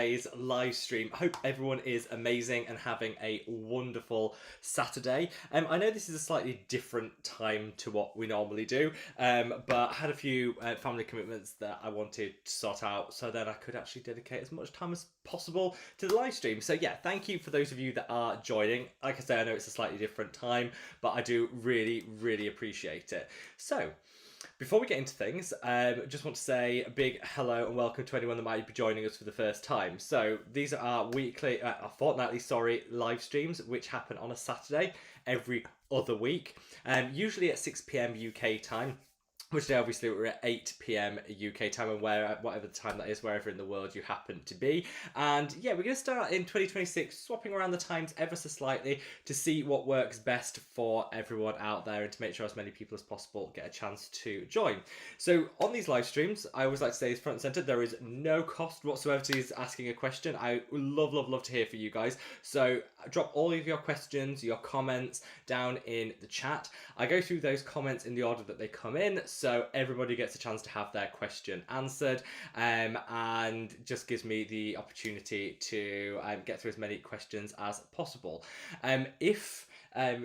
today's live stream. I hope everyone is amazing and having a wonderful Saturday. I know this is a slightly different time to what we normally do, but I had a few family commitments that I wanted to sort out so that I could actually dedicate as much time as possible to the live stream. So yeah, thank you for those of you that are joining. Like I say, I know it's a slightly different time, but I do really appreciate it. So before we get into things, just want to say a big hello and welcome to anyone that might be joining us for the first time. So these are our fortnightly live streams, which happen on a Saturday every other week, usually at 6 p.m. UK time. Which today, obviously, we're at 8 p.m. UK time, and whatever the time that is, wherever in the world you happen to be. And yeah, we're going to start in 2026, swapping around the times ever so slightly to see what works best for everyone out there and to make sure as many people as possible get a chance to join. So on these live streams, I always like to say is front and centre, there is no cost whatsoever to asking a question. I love to hear from you guys. So drop all of your questions, your comments down in the chat. I go through those comments in the order that they come in, so everybody gets a chance to have their question answered, and just gives me the opportunity to get through as many questions as possible. If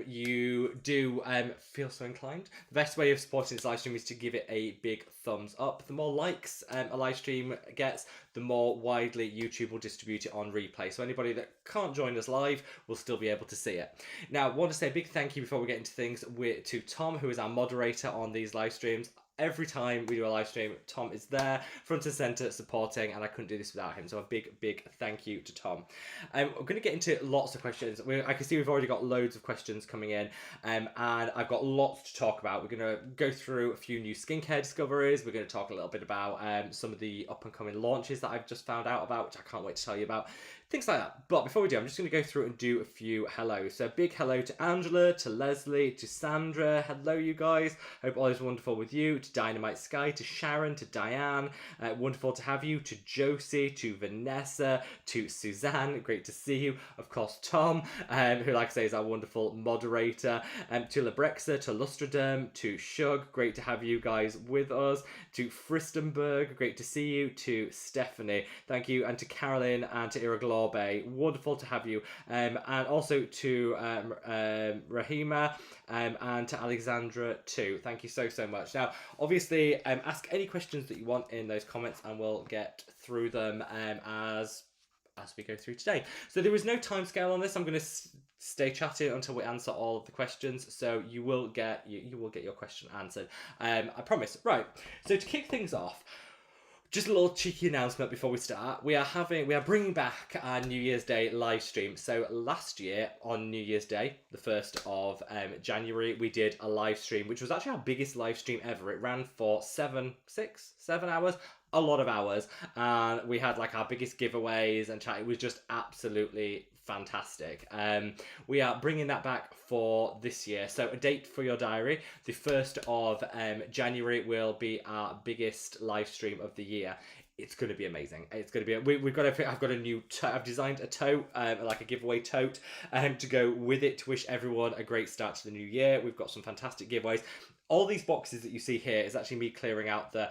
you do feel so inclined, the best way of supporting this live stream is to give it a big thumbs up. The more likes a live stream gets, the more widely YouTube will distribute it on replay. So anybody that can't join us live will still be able to see it. Now, I want to say a big thank you before we get into things to Tom, who is our moderator on these live streams. Every time we do a live stream, Tom is there, front and centre, supporting, and I couldn't do this without him. So a big thank you to Tom. We're going to get into lots of questions. I can see we've already got loads of questions coming in, and I've got lots to talk about. We're going to go through a few new skincare discoveries. We're going to talk a little bit about some of the up-and-coming launches that I've just found out about, which I can't wait to tell you about. Things like that. But before we do, I'm just going to go through and do a few hellos. So a big hello to Angela, to Leslie, to Sandra. Hello, you guys. Hope all is wonderful with you. To Dynamite Sky, to Sharon, to Diane. Wonderful to have you. To Josie, to Vanessa, to Suzanne. Great to see you. Of course, Tom, who, like I say, is our wonderful moderator. To Labrexa, to Lustraderm, to Shug. Great to have you guys with us. To Fristenberg. Great to see you. To Stephanie. Thank you. And to Carolyn and to Iraglaw. Wonderful to have you, and also to Rahima and to Alexandra too. Thank you so much. Now, obviously, ask any questions that you want in those comments, and we'll get through them as we go through today. So there is no time scale on this. I'm going to stay chatting until we answer all of the questions. So you will get your question answered. I promise. Right. So to kick things off, just a little cheeky announcement before we start. We are bringing back our New Year's Day live stream. So last year on New Year's Day, the 1st of January, we did a live stream, which was actually our biggest live stream ever. It ran for 7 hours, a lot of hours. And we had like our biggest giveaways and chat. It was just absolutely fantastic. We are bringing that back for this year. So a date for your diary, the 1st of January will be our biggest live stream of the year. It's going to be amazing. It's going to be. I've got a new. I've designed a tote, like a giveaway tote, to go with it to wish everyone a great start to the new year. We've got some fantastic giveaways. All these boxes that you see here is actually me clearing out the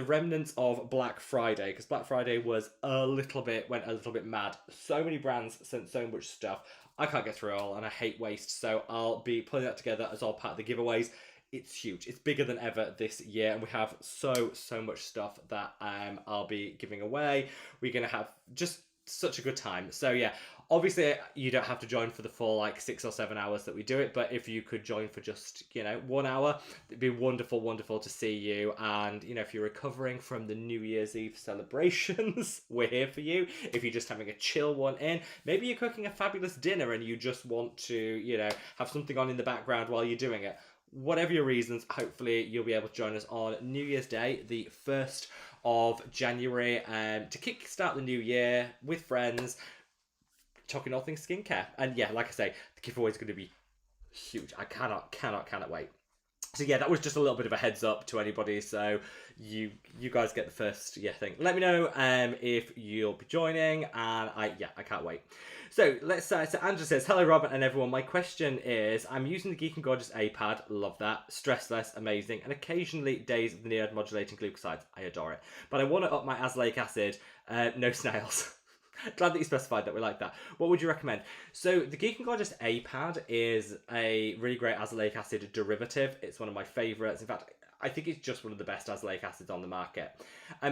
remnants of Black Friday, because Black Friday went a little bit mad. So many brands sent so much stuff. I can't get through it all, and I hate waste. So I'll be putting that together as all part of the giveaways. It's huge. It's bigger than ever this year, and we have so much stuff that I'll be giving away. We're gonna have just such a good time. So yeah, obviously you don't have to join for the full like 6 or 7 hours that we do it, but if you could join for just 1 hour, it'd be wonderful to see you. And if you're recovering from the New Year's Eve celebrations, we're here for you. If you're just having a chill one in, maybe you're cooking a fabulous dinner and you just want to have something on in the background while you're doing it. Whatever your reasons, hopefully you'll be able to join us on New Year's Day, the 1st of January, to kickstart the new year with friends, talking all things skincare. And yeah, like I say, the giveaway is going to be huge. I cannot wait. So yeah, that was just a little bit of a heads up to anybody. So you guys get the first thing. Let me know if you'll be joining, and I can't wait. So let's so Andrew says, hello Robert and everyone. My question is, I'm using the Geek and Gorgeous A-Pad, love that, stressless, amazing, and occasionally days of the near modulating glucosides, I adore it. But I want to up my azelaic acid, no snails. Glad that you specified that. We like that. What would you recommend? So the Geek and Gorgeous A pad is a really great azelaic acid derivative. It's one of my favourites. In fact, I think it's just one of the best azelaic acids on the market.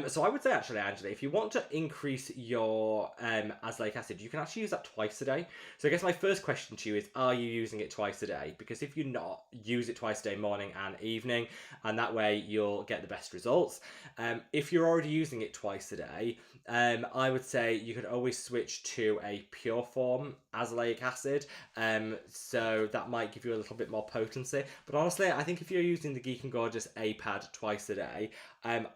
So I would say, actually, Angela, if you want to increase your azelaic acid, you can actually use that twice a day. So I guess my first question to you is, are you using it twice a day? Because if you're not, use it twice a day, morning and evening, and that way you'll get the best results. If you're already using it twice a day, I would say you could always switch to a pure form azelaic acid. So that might give you a little bit more potency. But honestly, I think if you're using the Geek and Gorgeous A pad twice a day, I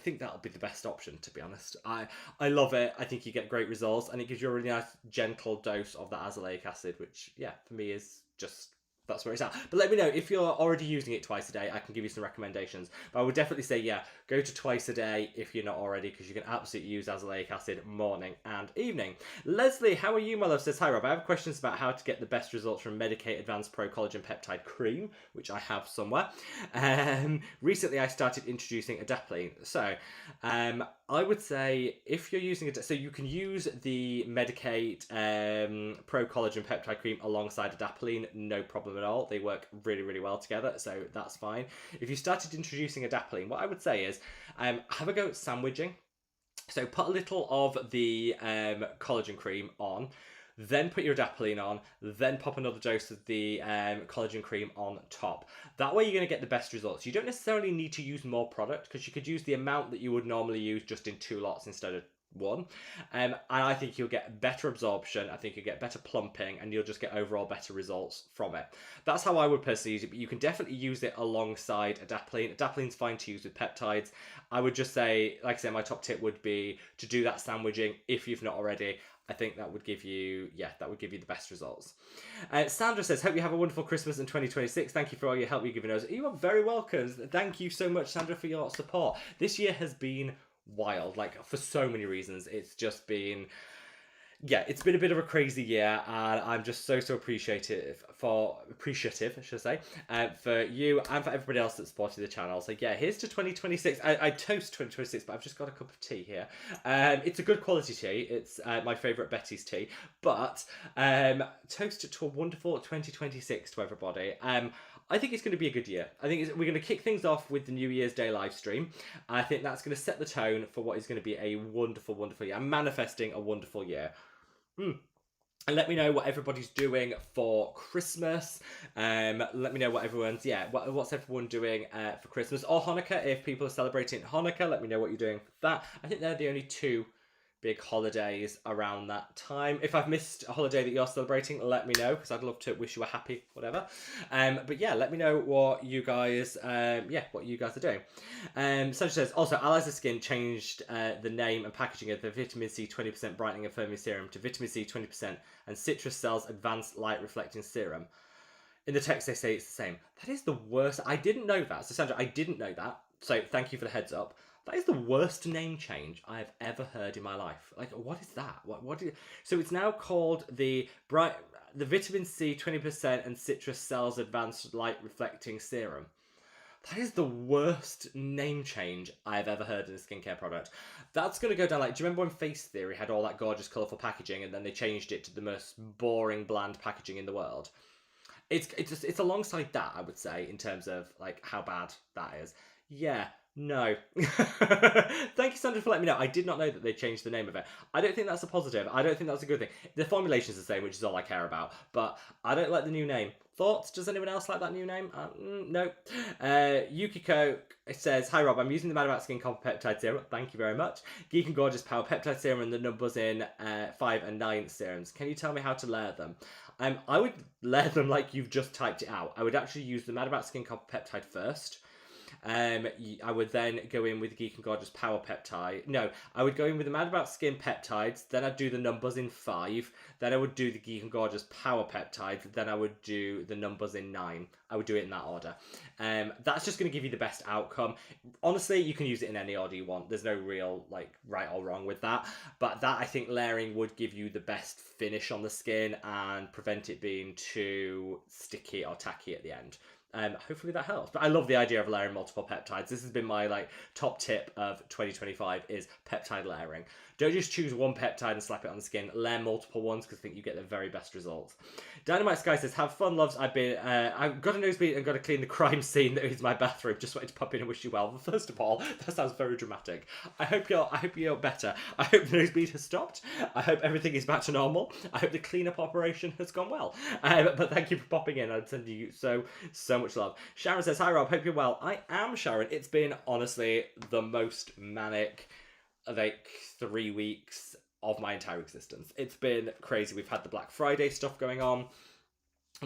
think that'll be the best option, to be honest. I love it. I think you get great results, and it gives you a really nice gentle dose of that azelaic acid, which, yeah, for me is just, that's where it's at. But let me know if you're already using it twice a day. I can give you some recommendations. But I would definitely say, yeah, go to twice a day if you're not already, because you can absolutely use azelaic acid morning and evening. Leslie, how are you, my love? Says, hi, Rob. I have questions about how to get the best results from Medicate Advanced Pro Collagen Peptide Cream, which I have somewhere. Recently, I started introducing adapalene. So, I would say if you're using it, so you can use the Medicate Pro Collagen Peptide Cream alongside adapalene, no problem at all. They work really, really well together, so that's fine. If you started introducing adapalene, what I would say is have a go at sandwiching. So put a little of the collagen cream on, then put your adapalene on, then pop another dose of the collagen cream on top. That way you're going to get the best results. You don't necessarily need to use more product, because you could use the amount that you would normally use just in 2 lots instead of 1. And I think you'll get better absorption, I think you'll get better plumping, and you'll just get overall better results from it. That's how I would personally use it, but you can definitely use it alongside adapalene. Adapalene's fine to use with peptides. I would just say, like I said, my top tip would be to do that sandwiching if you've not already. I think that would give you, the best results. Sandra says, hope you have a wonderful Christmas in 2026. Thank you for all your help you've given us. You are very welcome. Thank you so much, Sandra, for your support. This year has been wild, like, for so many reasons. It's just been, it's been a bit of a crazy year, and I'm just so appreciative, I should say, for you and for everybody else that supported the channel. So yeah, here's to 2026. I toast 2026, but I've just got a cup of tea here. It's a good quality tea. It's my favourite Betty's tea, but toast to a wonderful 2026 to everybody. I think it's going to be a good year. I think we're going to kick things off with the New Year's Day live stream. I think that's going to set the tone for what is going to be a wonderful, wonderful year. I'm manifesting a wonderful year. And let me know what everybody's doing for Christmas. Let me know what everyone's, what's everyone doing for Christmas or Hanukkah. If people are celebrating Hanukkah, let me know what you're doing for that. I think they're the only 2 big holidays around that time. If I've missed a holiday that you're celebrating, let me know, because I'd love to wish you a happy whatever. But yeah, let me know what you guys are doing. Sandra says, also, Allies of Skin changed the name and packaging of the Vitamin C 20% Brightening and Firming Serum to Vitamin C 20% and Citrus Cells Advanced Light Reflecting Serum. In the text, they say it's the same. That is the worst. I didn't know that. So Sandra, I didn't know that. So thank you for the heads up. That is the worst name change I've ever heard in my life. Like, what is that? So it's now called the Vitamin C 20% and Citrus Cells Advanced Light Reflecting Serum. That is the worst name change I've ever heard in a skincare product. That's going to go down like, do you remember when Face Theory had all that gorgeous, colourful packaging, and then they changed it to the most boring, bland packaging in the world? It's alongside that, I would say, in terms of like how bad that is. Yeah. No. Thank you, Sandra, for letting me know. I did not know that they changed the name of it. I don't think that's a positive. I don't think that's a good thing. The formulation's the same, which is all I care about. But I don't like the new name. Thoughts? Does anyone else like that new name? No. Yukiko says, hi Rob, I'm using the madaboutskin Copper Peptide Serum. Thank you very much. Geek and Gorgeous Power Peptide Serum and the numbers in 5 and 9 serums. Can you tell me how to layer them? I would layer them like you've just typed it out. I would actually use the madaboutskin Copper Peptide first. I would then go in with the Geek and Gorgeous Power Peptide. No, I would go in with the madaboutskin peptides, then I'd do the numbers in 5, then I would do the Geek and Gorgeous Power Peptides, then I would do the numbers in 9. I would do it in that order. That's just going to give you the best outcome. Honestly, you can use it in any order you want. There's no real like right or wrong with that. But that, I think, layering would give you the best finish on the skin and prevent it being too sticky or tacky at the end. hopefully that helps. But I love the idea of layering multiple peptides. This has been my like top tip of 2025 is peptide layering. Don't just choose one peptide and slap it on the skin. Layer multiple ones because I think you get the very best results. Dynamite Sky says, have fun, loves. I've got a nosebleed and got to clean the crime scene that is my bathroom. Just wanted to pop in and wish you well. Well, first of all, that sounds very dramatic. I hope you're better. I hope the nosebleed has stopped. I hope everything is back to normal. I hope the cleanup operation has gone well. But thank you for popping in. I'd send you so much love. Sharon says, hi Rob, hope you're well. I am, Sharon. It's been honestly the most manic like 3 weeks of my entire existence. It's been crazy. We've had the Black Friday stuff going on.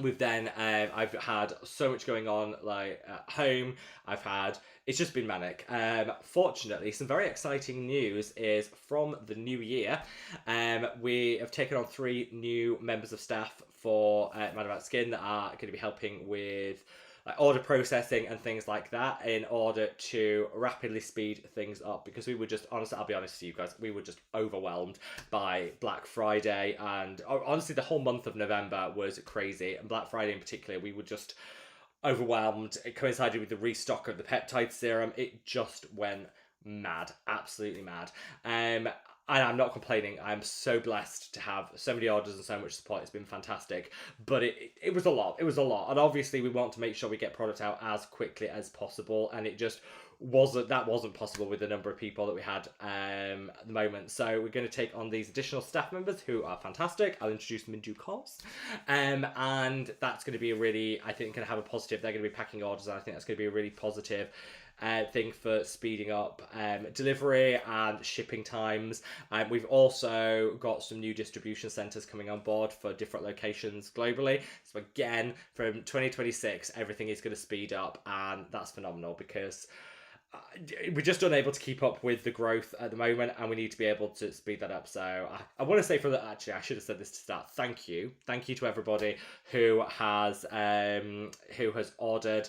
We've then I've had so much going on like at home. It's just been manic. Fortunately, some very exciting news is from the new year. We have taken on 3 new members of staff for madaboutskin that are going to be helping with order processing and things like that in order to rapidly speed things up, because we were just, honestly, I'll be honest with you guys, we were just overwhelmed by Black Friday, and honestly the whole month of November was crazy, and Black Friday in particular we were just overwhelmed. It coincided with the restock of the peptide serum. It just went mad, absolutely mad. And I'm not complaining. I'm so blessed to have so many orders and so much support. It's been fantastic. But it was a lot. It was a lot. And obviously we want to make sure we get product out as quickly as possible. And it just wasn't possible with the number of people that we had at the moment. So we're going to take on these additional staff members who are fantastic. I'll introduce them in due course. And that's going to be a really, I think, going to have a positive. They're going to be packing orders, and I think that's going to be a really positive thing for speeding up delivery and shipping times. We've also got some new distribution centres coming on board for different locations globally. So again, from 2026, everything is going to speed up, and that's phenomenal because we're just unable to keep up with the growth at the moment, and we need to be able to speed that up. So I want to say actually I should have said this to start. Thank you to everybody who has ordered.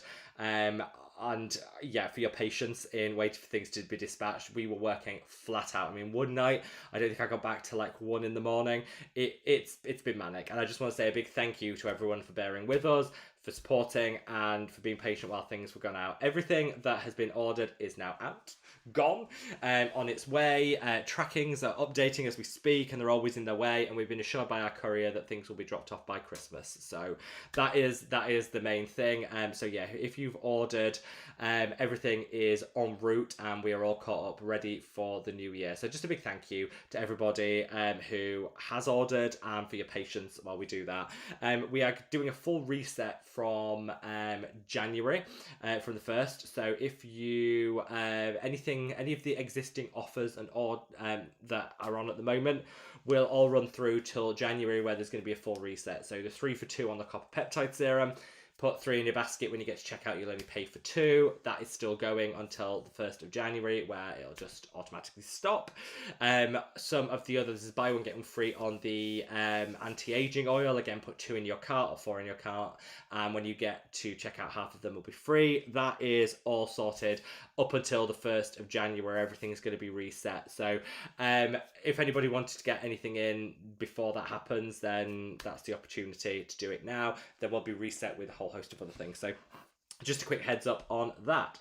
And yeah, for your patience in waiting for things to be dispatched. We were working flat out. I mean, one night, I don't think I got back to like 1 a.m. It's been manic. And I just want to say a big thank you to everyone for bearing with us, for supporting, and for being patient while things were going out. Everything that has been ordered is now out, gone, on its way. Trackings are updating as we speak, and they're always in their way, and we've been assured by our courier that things will be dropped off by Christmas. So that is the main thing. So yeah, if you've ordered, everything is en route, and we are all caught up, ready for the new year. So just a big thank you to everybody who has ordered, and for your patience while we do that. We are doing a full reset from January, from the 1st. So if you any of the existing offers and that are on at the moment will all run through till January, where there's going to be a full reset. So the 3 for 2 on the copper peptide serum. Put 3 in your basket. When you get to checkout, you'll only pay for 2. That is still going until the 1st of January, where it'll just automatically stop. Some of the others is buy one, get one free on the anti-aging oil. Again, put 2 in your cart or 4 in your cart. And when you get to checkout, half of them will be free. That is all sorted up until the 1st of January. Everything is going to be reset. So if anybody wanted to get anything in before that happens, then that's the opportunity to do it now. There will be reset with a whole host of other things. So just a quick heads up on that.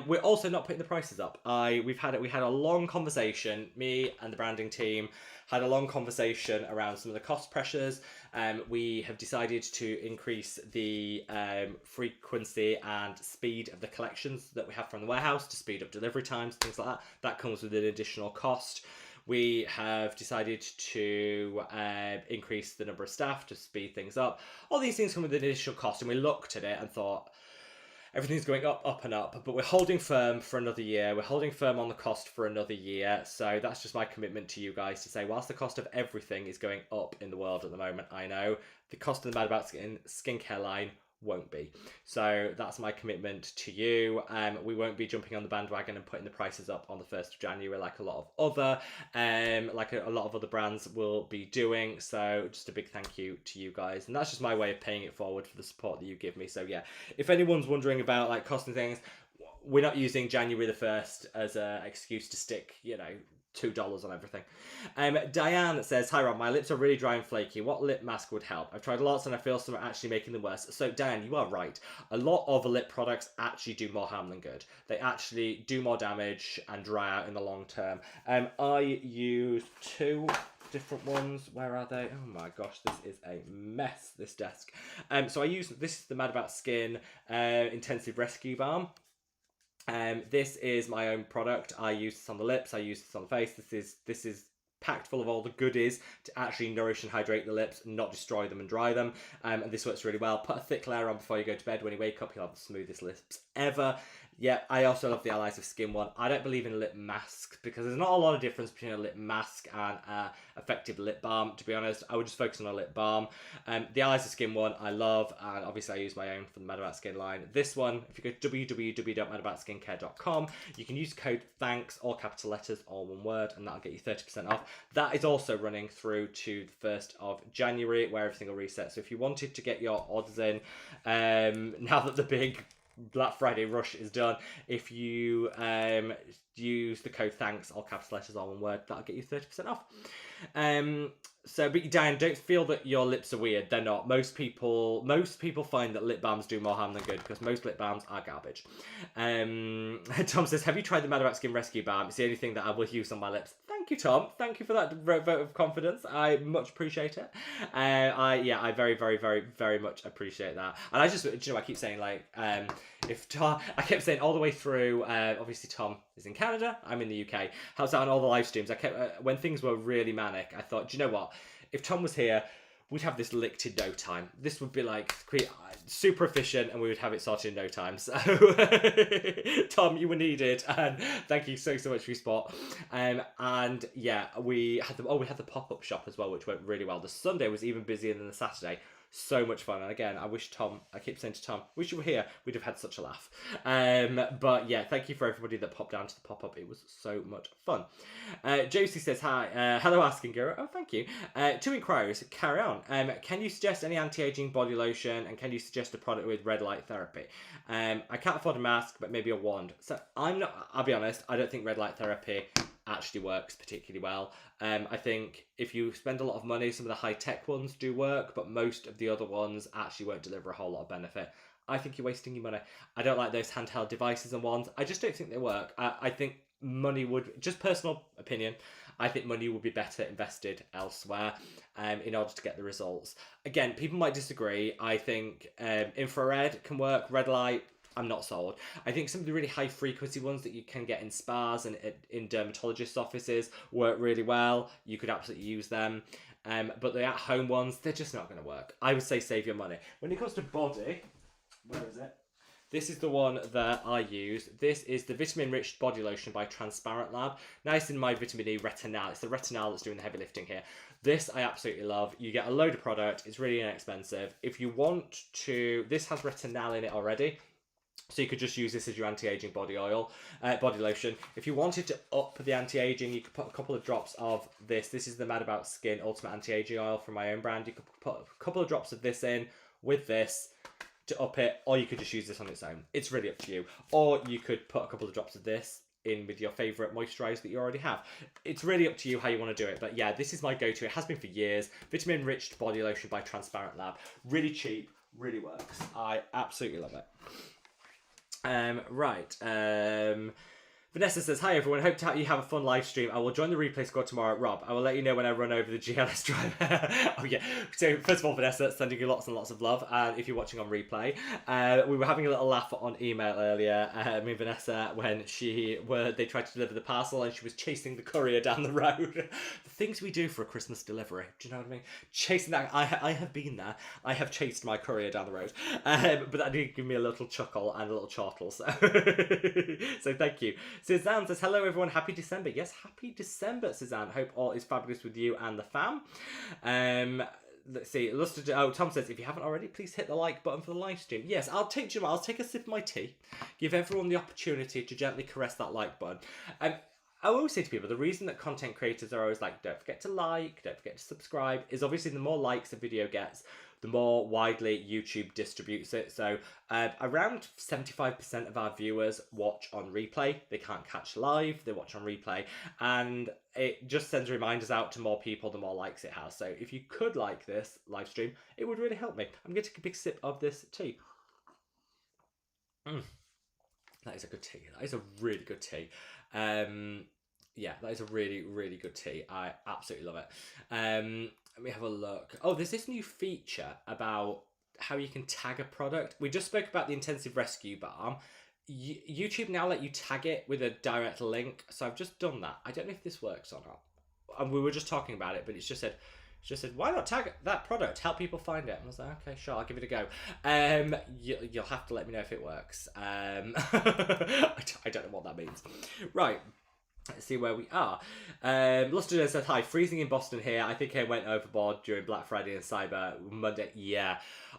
We're also not putting the prices up. We had a long conversation. Me and the branding team had a long conversation around some of the cost pressures. We have decided to increase the frequency and speed of the collections that we have from the warehouse to speed up delivery times, things like that. That comes with an additional cost. We have decided to increase the number of staff to speed things up. All these things come with an additional cost, and we looked at it and thought, everything's going up and up, but we're holding firm for another year. We're holding firm on the cost for another year. So that's just my commitment to you guys to say, whilst the cost of everything is going up in the world at the moment, I know the cost of the madaboutskin skincare line won't be. So that's my commitment to you. We won't be jumping on the bandwagon and putting the prices up on the 1st of January like a lot of other brands will be doing. So just a big thank you to you guys, and that's just my way of paying it forward for the support that you give me. So yeah, if anyone's wondering about like costing things, we're not using January the 1st as an excuse to stick $2 on everything. Diane says, hi Rob, my lips are really dry and flaky. What lip mask would help? I've tried lots and I feel some are actually making them worse. So Diane, you are right. A lot of lip products actually do more harm than good. They actually do more damage and dry out in the long term. I use two different ones. Where are they? Oh my gosh, this is a mess, this desk. So I use, this is the madaboutskin Intensive Rescue Balm. This is my own product. I use this on the lips, I use this on the face. This is packed full of all the goodies to actually nourish and hydrate the lips and not destroy them and dry them. And this works really well. Put a thick layer on before you go to bed. When you wake up, you'll have the smoothest lips ever. Yeah, I also love the Allies of Skin one. I don't believe in lip masks because there's not a lot of difference between a lip mask and effective lip balm, to be honest. I would just focus on a lip balm. The Allies of Skin one I love, and obviously I use my own for the MadaboutSkin line. This one, if you go to www.madaboutsskincare.com, you can use code THANKS, all capital letters, all one word, and that'll get you 30% off. That is also running through to the 1st of January, where everything will reset. So if you wanted to get your odds in, now that the big Black Friday rush is done, if you use the code THANKS, all capital letters, all one word, that'll get you 30% off. But Dan, don't feel that your lips are weird. They're not. Most people find that lip balms do more harm than good because most lip balms are garbage. Tom says, have you tried the MadaboutSkin Rescue Balm? It's the only thing that I will use on my lips. Thank you, Tom. Thank you for that vote of confidence. I much appreciate it. I very, very, very, very much appreciate that. And I just, I keep saying like, if Tom, I kept saying all the way through, obviously Tom is in Canada, I'm in the UK. How's that on all the live streams? I kept, when things were really manic, I thought, do you know what? If Tom was here, we'd have this licked in no time. This would be like super efficient and we would have it sorted in no time. So Tom, you were needed, and thank you so much for your support. And yeah, we had the pop-up shop as well, which went really well. The Sunday was even busier than the Saturday. So much fun. And again, I keep saying to Tom, wish you were here, we'd have had such a laugh. But yeah, thank you for everybody that popped down to the pop-up. It was so much fun. Josie says, hi, hello Asking Guru. Oh, thank you. 2 inquiries, carry on. Can you suggest any anti-aging body lotion, and can you suggest a product with red light therapy? I can't afford a mask, but maybe a wand. So I'll be honest, I don't think red light therapy actually works particularly well. I think if you spend a lot of money, some of the high-tech ones do work, but most of the other ones actually won't deliver a whole lot of benefit. I think you're wasting your money. I don't like those handheld devices and wands. I just don't think they work. I think money would, just personal opinion, I think money would be better invested elsewhere in order to get the results. Again, people might disagree. I think infrared can work, red light, I'm not sold. I think some of the really high frequency ones that you can get in spas and in dermatologists' offices work really well. You could absolutely use them. But the at-home ones, they're just not going to work. I would say save your money. When it comes to body, where is it? This is the one that I use. This is the Vitamin Rich Body Lotion by Transparent Lab. Now it's in my vitamin E retinol. It's the retinol that's doing the heavy lifting here. This I absolutely love. You get a load of product. It's really inexpensive. If you want to, this has retinol in it already. So you could just use this as your anti-aging body oil, body lotion. If you wanted to up the anti-aging, you could put a couple of drops of this. This is the MadaboutSkin Ultimate Anti-Aging Oil from my own brand. You could put a couple of drops of this in with this to up it, or you could just use this on its own. It's really up to you. Or you could put a couple of drops of this in with your favourite moisturiser that you already have. It's really up to you how you want to do it. But yeah, this is my go-to. It has been for years. Vitamin Rich Body Lotion by Transparent Lab. Really cheap, really works. I absolutely love it. Vanessa says, hi everyone, hope you have a fun live stream. I will join the replay squad tomorrow. Rob, I will let you know when I run over the GLS driver. Oh yeah, so first of all, Vanessa, sending you lots and lots of love, and if you're watching on replay. We were having a little laugh on email earlier, me and Vanessa, when they tried to deliver the parcel and she was chasing the courier down the road. The things we do for a Christmas delivery, do you know what I mean? Chasing that, I have been there. I have chased my courier down the road. But that did give me a little chuckle and a little chortle, so, so thank you. Suzanne says, hello everyone, happy December. Yes, happy December, Suzanne. Hope all is fabulous with you and the fam. Let's see, Tom says, if you haven't already, please hit the like button for the live stream. Yes, I'll take a sip of my tea, give everyone the opportunity to gently caress that like button. I always say to people, the reason that content creators are always like, don't forget to like, don't forget to subscribe, is obviously the more likes a video gets, the more widely YouTube distributes it. So around 75% of our viewers watch on replay. They can't catch live, they watch on replay. And it just sends reminders out to more people the more likes it has. So if you could like this live stream, it would really help me. I'm going to take a big sip of this tea. That is a good tea. That is a really good tea. Yeah, that is a really, really good tea. I absolutely love it. Let me have a look. Oh, there's this new feature about how you can tag a product. We just spoke about the Intensive Rescue Balm. YouTube now let you tag it with a direct link. So I've just done that. I don't know if this works or not. And we were just talking about it, but it's just said, why not tag that product? Help people find it. And I was like, okay, sure, I'll give it a go. You'll have to let me know if it works. I don't know what that means. Right. Let's see where we are. Luster said, hi, freezing in Boston here. I think I went overboard during Black Friday and Cyber Monday. Yeah,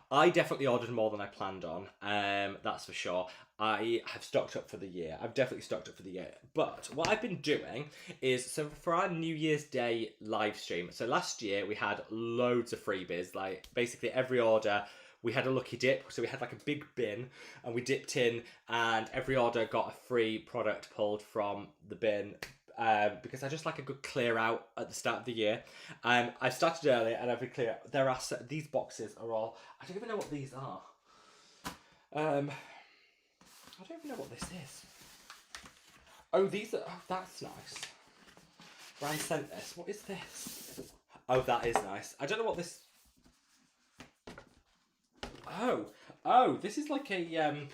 I definitely ordered more than I planned on. That's for sure. I have stocked up for the year. I've definitely stocked up for the year. But what I've been doing is, so for our New Year's Day live stream, so last year we had loads of freebies, like basically every order, we had a lucky dip, so we had like a big bin and we dipped in and every order got a free product pulled from the bin because I just like a good clear out at the start of the year. I started early and I've been clear. There are these boxes are all, I don't even know what these are. I don't even know what this is. Oh, these are, oh, that's nice. Brian sent this. What is this? Oh, that is nice. I don't know what this... Oh, this is like a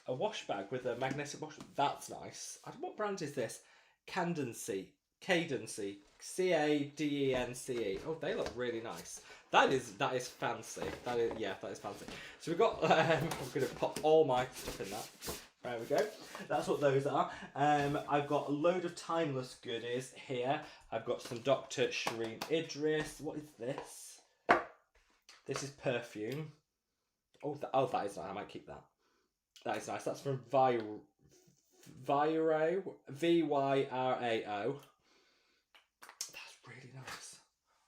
wash bag with a magnetic wash. That's nice. I don't know, what brand is this? Cadency. Cadence. Oh, they look really nice. That is fancy. That is fancy. So we've got, I'm going to pop all my stuff in that. There we go. That's what those are. I've got a load of timeless goodies here. I've got some Dr. Shireen Idris. What is this? This is perfume. Oh, that is nice. I might keep that. That is nice. That's from Vyro. Vyro. That's really nice.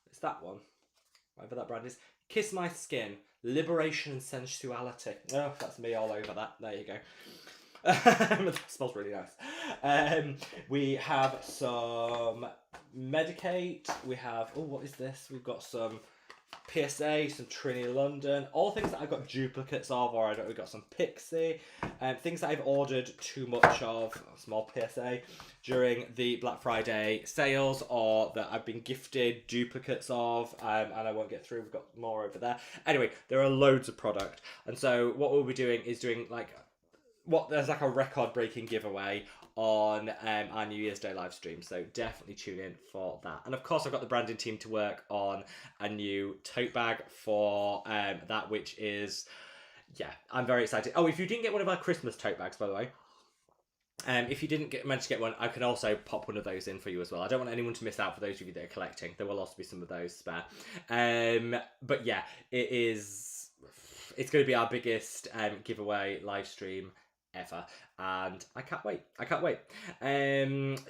It's that one. Whatever that brand is. Kiss My Skin. Liberation and Sensuality. Oh, that's me all over that. There you go. That smells really nice. We have some Medicate. We have, oh, what is this? We've got some PSA, some Trinity London, all things that I've got duplicates of, or we've got some Pixie, things that I've ordered too much of, small PSA, during the Black Friday sales, or that I've been gifted duplicates of, and I won't get through. We've got more over there. Anyway, there are loads of product, and so what we'll be doing is doing like, there's like a record-breaking giveaway on our New Year's Day live stream, so definitely tune in for that. And of course, I've got the branding team to work on a new tote bag for that, which is, yeah, I'm very excited. Oh, if you didn't get one of our Christmas tote bags, by the way, if you didn't manage to get one, I can also pop one of those in for you as well. I don't want anyone to miss out for those of you that are collecting. There will also be some of those spare. But yeah, it's going to be our biggest giveaway live stream ever, and I can't wait.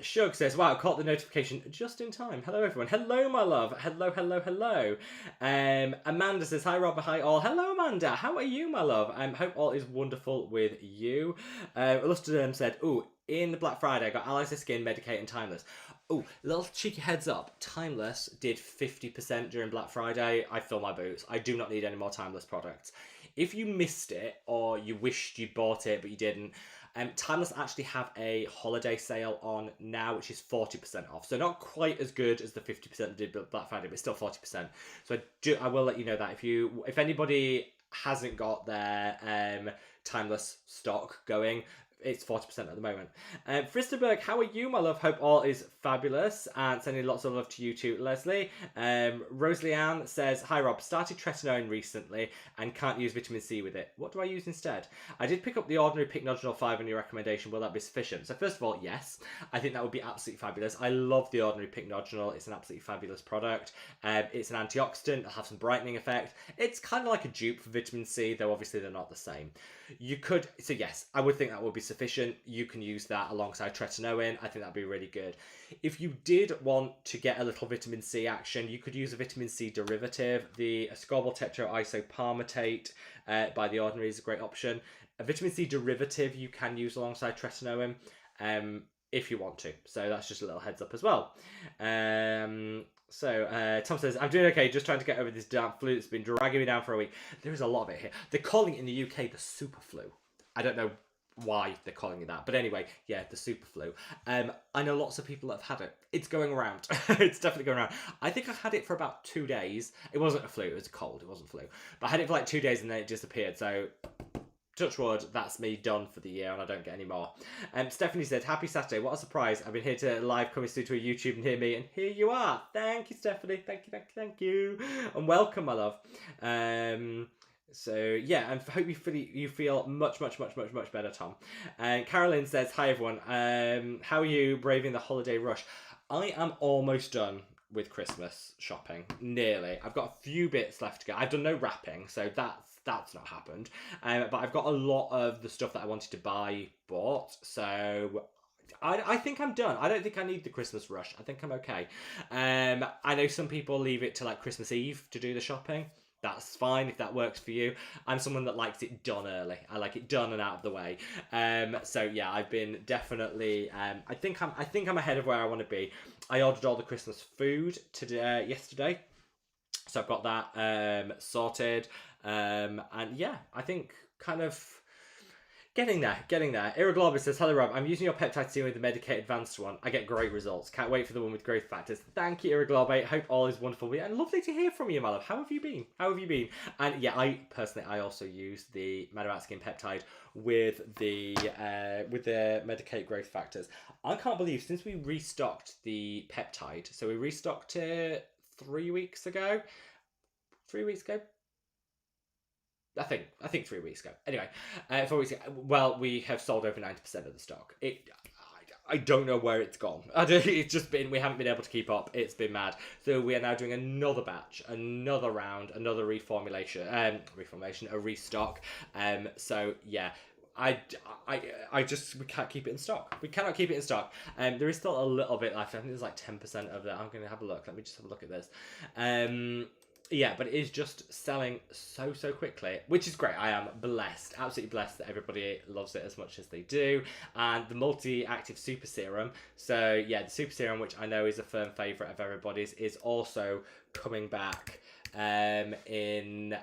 Shug says, wow, I caught the notification just in time. Hello everyone. Hello my love. Hello. Amanda says, hi Rob, hi all. Hello Amanda, how are you my love? Hope all is wonderful with you. Illustrator said, ooh, in the Black Friday I got Allies of Skin, Medicate and Timeless. Oh, little cheeky heads up, Timeless did 50% during Black Friday. I fill my boots. I do not need any more Timeless products. If you missed it, or you wished you'd bought it but you didn't, Timeless actually have a holiday sale on now, which is 40% off. So not quite as good as the 50% did Black Friday, but still 40%. So I will let you know that if anybody hasn't got their Timeless stock going, it's 40% at the moment. Fristerberg, how are you, my love? Hope all is fabulous. And sending lots of love to you too, Leslie. Rosalie Ann says, hi Rob, started tretinoin recently and can't use vitamin C with it. What do I use instead? I did pick up the ordinary Pycnogenol 5 on your recommendation. Will that be sufficient? So first of all, yes. I think that would be absolutely fabulous. I love the ordinary Pycnogenol. It's an absolutely fabulous product. It's an antioxidant. It'll have some brightening effect. It's kind of like a dupe for vitamin C, though obviously they're not the same. So yes, I would think that would be sufficient, you can use that alongside tretinoin. I think that'd be really good. If you did want to get a little vitamin C action, you could use a vitamin C derivative. The ascorbyl tetroisopalmitate by The Ordinary is a great option. A vitamin C derivative you can use alongside tretinoin if you want to. So that's just a little heads up as well. Tom says, I'm doing okay, just trying to get over this damn flu that's been dragging me down for a week. There is a lot of it here. They're calling it in the UK the super flu. I don't know why they're calling it that. But anyway, yeah, the super flu. I know lots of people that have had it. It's going around. It's definitely going around. I think I had it for about 2 days. It wasn't a flu, it was a cold. It wasn't flu. But I had it for like 2 days and then it disappeared. So touch wood, that's me done for the year and I don't get any more. Stephanie said, happy Saturday, what a surprise. I've been here to live coming through to a YouTube and hear me, and here you are. Thank you, Stephanie. Thank you. And welcome, my love. So yeah, and I hope you feel much better, Tom. And Carolyn says, hi everyone. How are you braving the holiday rush? I am almost done with Christmas shopping. Nearly. I've got a few bits left to go. I've done no wrapping, so that's not happened. But I've got a lot of the stuff that I wanted to buy bought, so I think I'm done. I don't think I need the Christmas rush. I think I'm okay. I know some people leave it to like Christmas Eve to do the shopping. That's fine if that works for you. I'm someone that likes it done early. I like it done and out of the way. So yeah, I've been definitely. I think I'm ahead of where I want to be. I ordered all the Christmas food yesterday, so I've got that sorted. And yeah, I think kind of getting there. Irreglorbus says, hello Rob, I'm using your peptide serum with the Medicaid Advanced one. I get great results. Can't wait for the one with growth factors. Thank you, Irreglorbate. Hope all is wonderful. And lovely to hear from you, my love. How have you been? And yeah, I also use the madaboutskin peptide with the Medicaid growth factors. I can't believe since we restocked the peptide, so we restocked it 3 weeks ago. 3 weeks ago? I think 3 weeks ago. Anyway, 4 weeks ago. Well, we have sold over 90% of the stock. I don't know where it's gone. It's just been, we haven't been able to keep up. It's been mad. So we are now doing another batch, another round, another reformulation, a restock. So yeah. We can't keep it in stock. We cannot keep it in stock. There is still a little bit left. I think there's like 10% of that. I'm going to have a look. Let me just have a look at this. Yeah, but it is just selling so quickly, which is great. I am blessed, absolutely blessed that everybody loves it as much as they do. And the multi-active super serum. So yeah, the super serum, which I know is a firm favourite of everybody's, is also coming back in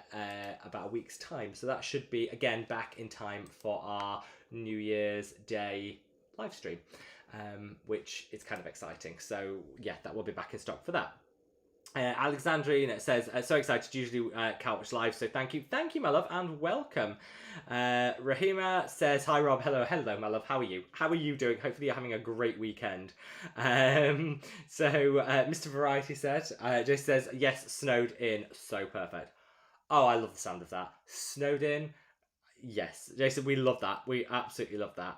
about a week's time. So that should be, again, back in time for our New Year's Day live stream, which is kind of exciting. So yeah, that will be back in stock for that. Alexandrine says, so excited, usually can't watch live, so thank you, my love, and welcome. Rahima says, hi Rob, hello my love, how are you doing? Hopefully you're having a great weekend. Mr. Variety just says, yes, snowed in, so perfect. Oh, I love the sound of that. Snowed in. Yes, Jason, we love that. We absolutely love that.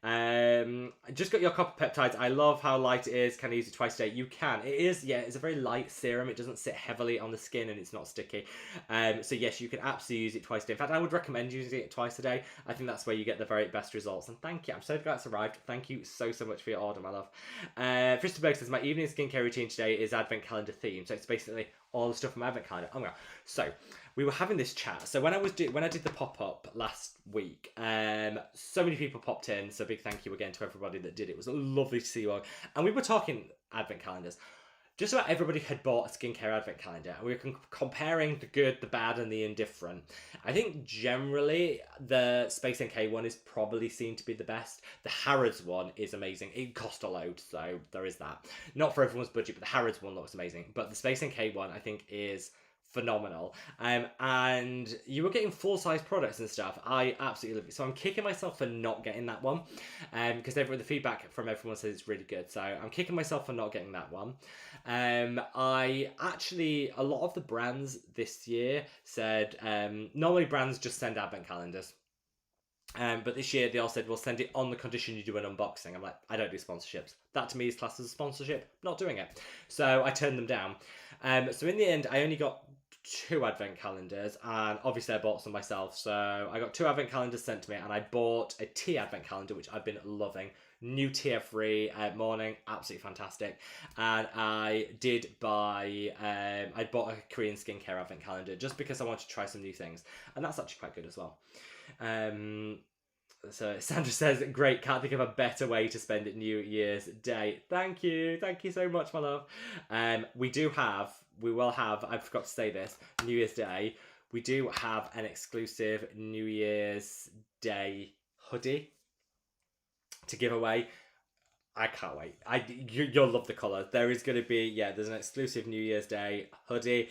I just got your copper peptides. I love how light it is. Can I use it twice a day? You can. It is, yeah, it's a very light serum. It doesn't sit heavily on the skin and it's not sticky. So yes, you can absolutely use it twice a day. In fact, I would recommend using it twice a day. I think that's where you get the very best results. And thank you. I'm so glad it's arrived. Thank you so much for your order, my love. Fristerberg says, my evening skincare routine today is advent calendar themed. So it's basically all the stuff from my advent calendar. Oh my God. So we were having this chat. So when I did the pop-up last week, so many people popped in. So big thank you again to everybody that did. It was lovely to see you all. And we were talking advent calendars. Just about everybody had bought a skincare advent calendar. And we were comparing the good, the bad, and the indifferent. I think generally the Space NK one is probably seen to be the best. The Harrods one is amazing. It cost a load, so there is that. Not for everyone's budget, but the Harrods one looks amazing. But the Space NK one, I think, is phenomenal. And you were getting full-size products and stuff. I absolutely love it. So I'm kicking myself for not getting that one, because the feedback from everyone says it's really good. So I'm kicking myself for not getting that one. I actually, a lot of the brands this year said, normally brands just send advent calendars. But this year they all said, we'll send it on the condition you do an unboxing. I'm like, I don't do sponsorships. That to me is classed as a sponsorship. Not doing it. So I turned them down. So in the end, I only got 2 advent calendars, and obviously I bought some myself. So I got 2 advent calendars sent to me, and I bought a tea advent calendar, which I've been loving. New tea every morning, absolutely fantastic. And I did buy, I bought a Korean skincare advent calendar just because I wanted to try some new things, and that's actually quite good as well. So Sandra says, great, can't think of a better way to spend it New Year's Day. Thank you so much, my love. We will have, I forgot to say this, New Year's Day, we do have an exclusive New Year's Day hoodie to give away. I can't wait. You'll love the colour. There is going to be, there's an exclusive New Year's Day hoodie,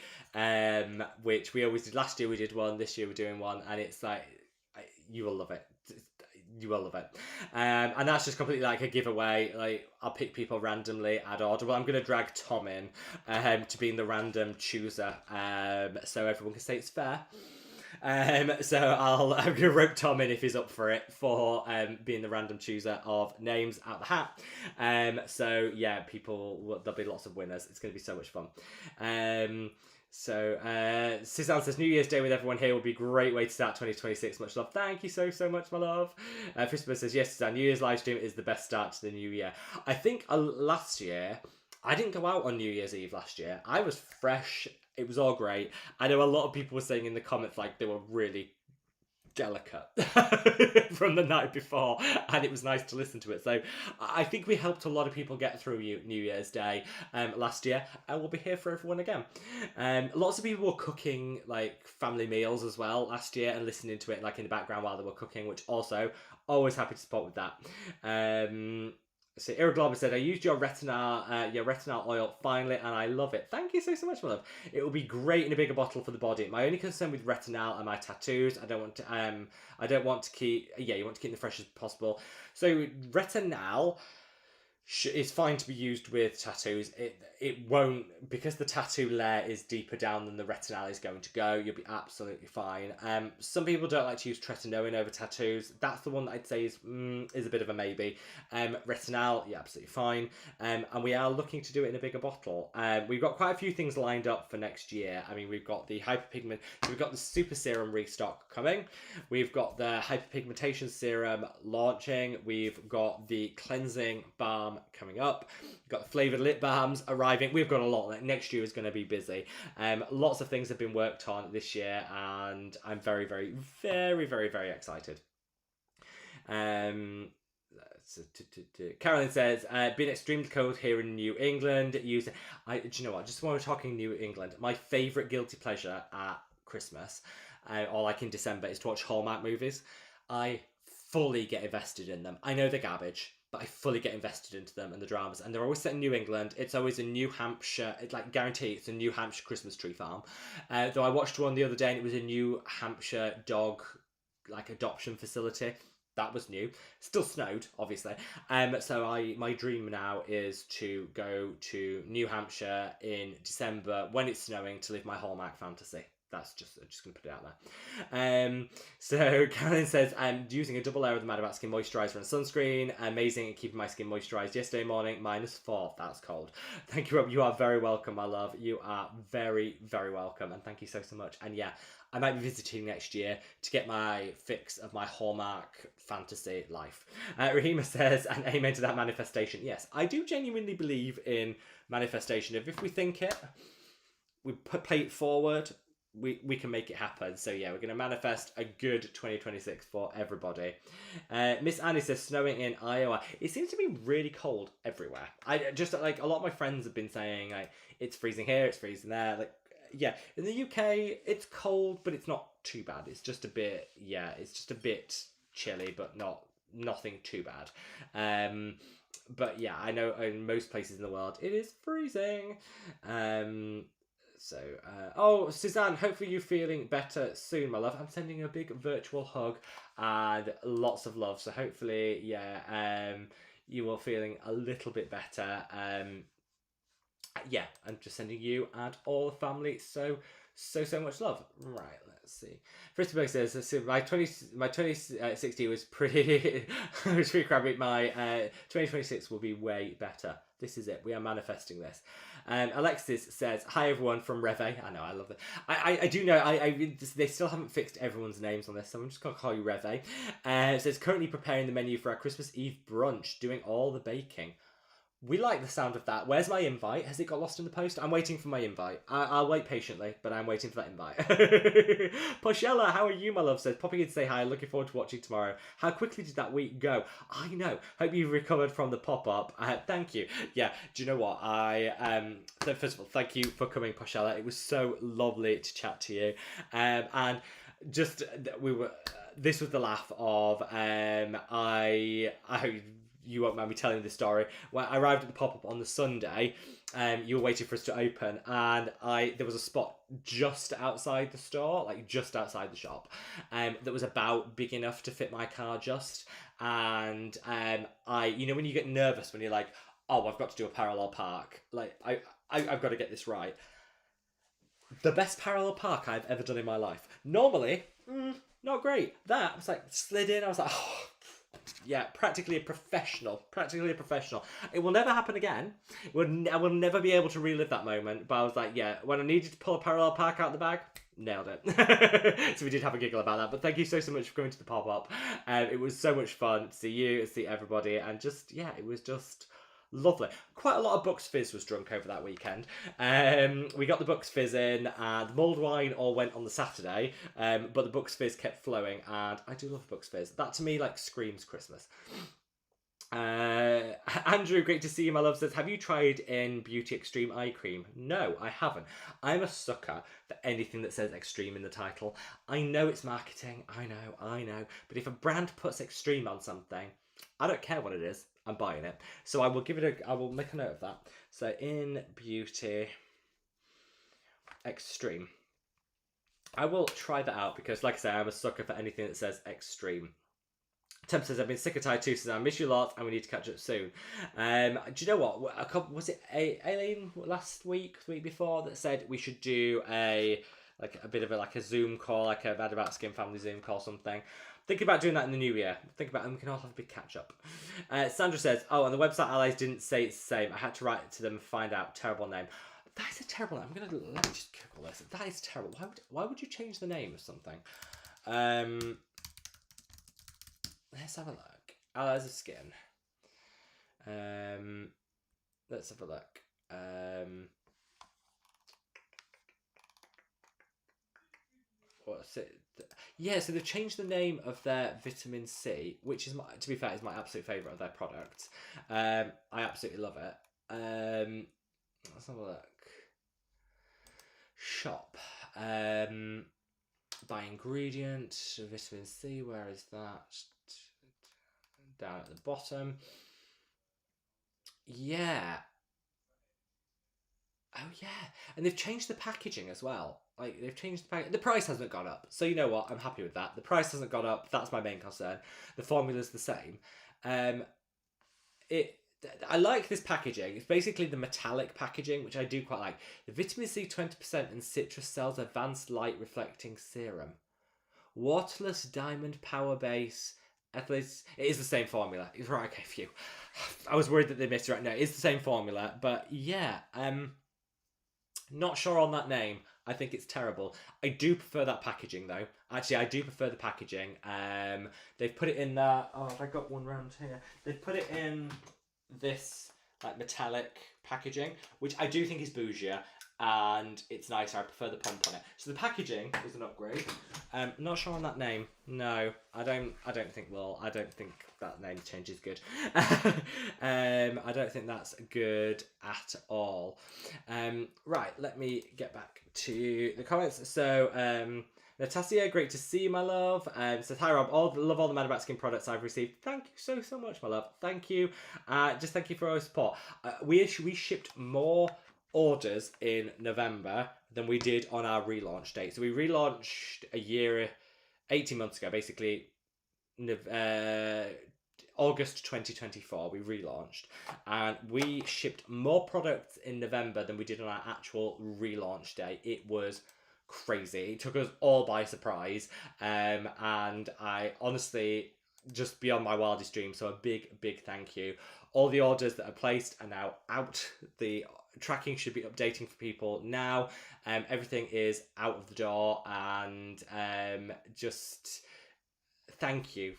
which we always did. Last year we did one, this year we're doing one, and it's like, you will love it. You will love it. And that's just completely like a giveaway. Like, I'll pick people randomly ad order. Well, I'm going to drag Tom in to being the random chooser, so everyone can say it's fair. So I'm going to rope Tom in if he's up for it, for being the random chooser of names out the hat. So yeah, there'll be lots of winners. It's going to be so much fun. Suzanne says, New Year's Day with everyone here will be a great way to start 2026. Much love. Thank you so much, my love. Christopher says, yes, Suzanne, New Year's live stream is the best start to the new year. I think last year, I didn't go out on New Year's Eve last year. I was fresh. It was all great. I know a lot of people were saying in the comments, like, they were really delicate from the night before, and it was nice to listen to it. So I think we helped a lot of people get through New Year's Day last year, and we'll be here for everyone again. Lots of people were cooking like family meals as well last year and listening to it like in the background while they were cooking, which also always happy to support with that. So Irregloba said, I used your retinol oil finally, and I love it. Thank you so much, my love. It will be great in a bigger bottle for the body. My only concern with retinol are my tattoos. I don't want to keep, you want to keep them fresh as possible. So retinol is fine to be used with tattoos. It won't, because the tattoo layer is deeper down than the retinol is going to go. You'll be absolutely fine. Some people don't like to use tretinoin over tattoos. That's the one that I'd say is a bit of a maybe. Retinol, yeah, absolutely fine. And we are looking to do it in a bigger bottle. We've got quite a few things lined up for next year. I mean, we've got the hyperpigment, we've got the super serum restock coming. We've got the hyperpigmentation serum launching. We've got the cleansing balm coming up. We've got the flavoured lip balms arriving. We've got a lot. Like, next year is going to be busy. Lots of things have been worked on this year, and I'm very, very, very, very, very excited. Carolyn says, been extremely cold here in New England. Do you know what? Just while we're talking New England, my favourite guilty pleasure at Christmas, or like in December, is to watch Hallmark movies. I fully get invested in them. I know they're garbage, but I fully get invested into them and the dramas. And they're always set in New England. It's always a New Hampshire. It's like guarantee it's a New Hampshire Christmas tree farm. Though I watched one the other day and it was a New Hampshire dog like adoption facility. That was new. Still snowed, obviously. So my dream now is to go to New Hampshire in December when it's snowing to live my Hallmark fantasy. That's just going to put it out there. So Carolyn says, I'm using a double layer of the madaboutskin moisturiser and sunscreen. Amazing at keeping my skin moisturised. Yesterday morning, -4. That's cold. Thank you. You are very welcome, my love. You are very, very welcome. And thank you so much. And yeah, I might be visiting next year to get my fix of my Hallmark fantasy life. Rahima says, and amen to that manifestation. Yes, I do genuinely believe in manifestation. If we think it, we play it forward, we can make it happen. So yeah, we're going to manifest a good 2026 for everybody. Miss Annie says, snowing in Iowa. It seems to be really cold everywhere. I just, like, a lot of my friends have been saying, like, it's freezing here, it's freezing there. Like, yeah, in the UK, it's cold, but it's not too bad. It's just a bit, it's just a bit chilly, but nothing too bad. But yeah, I know in most places in the world, it is freezing. Suzanne, hopefully you're feeling better soon, my love. I'm sending you a big virtual hug and lots of love. So hopefully, you are feeling a little bit better. I'm just sending you and all the family so much love. Right, let's see. Christopher says, my 2060 was pretty crappy. My 2026 will be way better. This is it. We are manifesting this. Alexis says, hi everyone from Reve. I know, I love it. I do know, they still haven't fixed everyone's names on this, so I'm just going to call you Reve. It says, currently preparing the menu for our Christmas Eve brunch, doing all the baking. We like the sound of that. Where's my invite? Has it got lost in the post? I'm waiting for my invite. I'll wait patiently, but I'm waiting for that invite. Poshella, how are you, my love? Says, popping in to say hi. Looking forward to watching tomorrow. How quickly did that week go? I know. Hope you've recovered from the pop-up. Thank you. Yeah, do you know what? So first of all, thank you for coming, Poshella. It was so lovely to chat to you. And just, this was the laugh of, I hope you won't mind me telling this story. When I arrived at the pop-up on the Sunday, you were waiting for us to open, and there was a spot just outside the store, like just outside the shop, that was about big enough to fit my car just. And you know when you get nervous when you're like, oh, I've got to do a parallel park, like I've got to get this right. The best parallel park I've ever done in my life. Normally, not great. That I was like slid in. I was like, oh. Yeah, practically a professional. It will never happen again. I will never be able to relive that moment. But I was like, yeah, when I needed to pull a parallel park out of the bag, nailed it. So we did have a giggle about that. But thank you so much for coming to the pop-up. It was so much fun to see you, see everybody. And just, yeah, it was just lovely. Quite a lot of Bucks Fizz was drunk over that weekend. We got the Bucks Fizz in, and the mulled wine all went on the Saturday, but the Bucks Fizz kept flowing, and I do love Bucks Fizz. That to me like screams Christmas. Andrew, great to see you, my love, says, have you tried in Beauty Extreme eye cream? No, I haven't. I'm a sucker for anything that says extreme in the title. I know it's marketing, I know, but if a brand puts extreme on something, I don't care what it is, I'm buying it. So I will make a note of that. So in Beauty Extreme, I will try that out because, like I say, I'm a sucker for anything that says extreme. Temp says, I've been sick of tired too, says, I miss you a lot and we need to catch up soon. Do you know what? Was it Aileen last week, the week before, that said we should do a bit of a Zoom call, like a madaboutskin family Zoom call, something. Thinking about doing that in the new year. Think about it, and we can all have a big catch up. Sandra says, oh, and the website allies didn't say it's the same. I had to write to them and find out. Terrible name. That is a terrible name. Let me just Google this. That is terrible. Why would you change the name of something? Let's have a look. Allies of Skin. Let's have a look. What's it? Yeah, so they've changed the name of their vitamin C, which is, to be fair, is my absolute favourite of their products. I absolutely love it. Let's have a look. Shop. By ingredient, vitamin C, where is that? Down at the bottom. Yeah. Oh yeah, and they've changed the packaging as well. Like, they've changed the packaging. The price hasn't gone up, so you know what? I'm happy with that. The price hasn't gone up. That's my main concern. The formula's the same. I like this packaging. It's basically the metallic packaging, which I do quite like. The vitamin C 20% and citrus cells advanced light reflecting serum. Waterless diamond power base. It is the same formula. It's right. Okay, phew. I was worried that they missed it right now. It's the same formula, but yeah. Not sure on that name. I think it's terrible. I do prefer that packaging though. Actually, I do prefer the packaging. They've put it in that. Oh, I got one round here. They've put it in this like metallic packaging, which I do think is bougier and it's nicer. I prefer the pump on it. So the packaging is an upgrade. Not sure on that name. No, I don't think that name change is good. I don't think that's good at all. Right, let me get back to the comments. So Natasha, great to see you, my love. Says, hi Rob, love all the madaboutskin products I've received. Thank you so much, my love. Thank you. Just thank you for all your support. We shipped more orders in November than we did on our relaunch date. So we relaunched 18 months ago, basically August 2024 we relaunched, and we shipped more products in November than we did on our actual relaunch day. It was crazy. It took us all by surprise, and I honestly, just beyond my wildest dreams, so a big thank you. All the orders that are placed are now out. tracking should be updating for people now. Everything is out of the door, and just thank you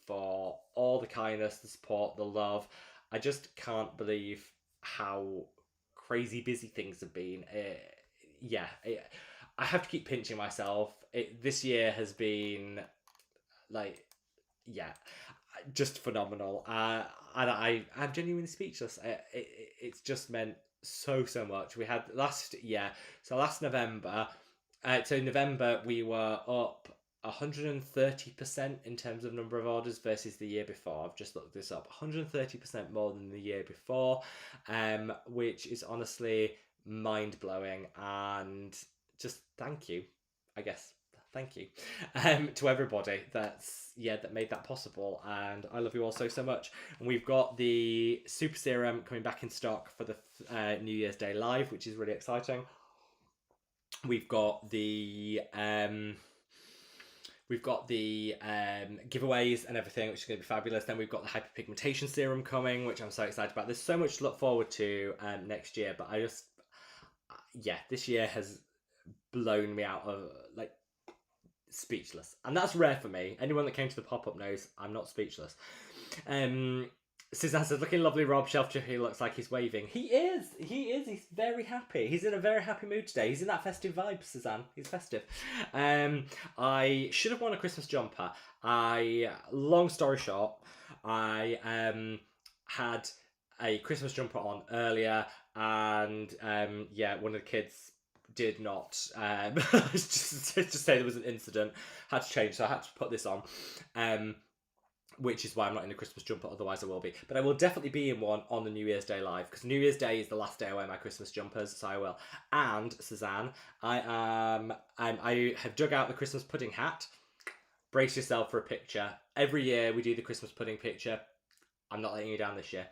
for all the kindness, the support, the love. I just can't believe how crazy busy things have been. I have to keep pinching myself. This year has been like, yeah, just phenomenal. And I'm genuinely speechless. It's just meant so much. We had last November. So in November we were up 130% in terms of number of orders versus the year before. I've just looked this up. 130% more than the year before, which is honestly mind blowing. And just thank you, I guess. Thank you to everybody that made that possible, and I love you all so much. And we've got the super serum coming back in stock for the New Year's Day live, which is really exciting. We've got the giveaways and everything, which is going to be fabulous. Then we've got the hyperpigmentation serum coming, which I'm so excited about. There's so much to look forward to next year, but this year has blown me out of speechless, and that's rare for me. Anyone that came to the pop-up knows I'm not speechless. Suzanne says, looking lovely, Rob. Shelf he looks like he's waving. He is. He's very happy. He's in a very happy mood today. He's in that festive vibe, Suzanne. He's festive. I should have worn a Christmas jumper. Long story short, I had a Christmas jumper on earlier, and one of the kids did not just say there was an incident, had to change, so I had to put this on, which is why I'm not in a Christmas jumper, otherwise I will be. But I will definitely be in one on the New Year's Day live, because New Year's Day is the last day I wear my Christmas jumpers, so I will. And Suzanne, I have dug out the Christmas pudding hat. Brace yourself for a picture. Every year we do the Christmas pudding picture. I'm not letting you down this year.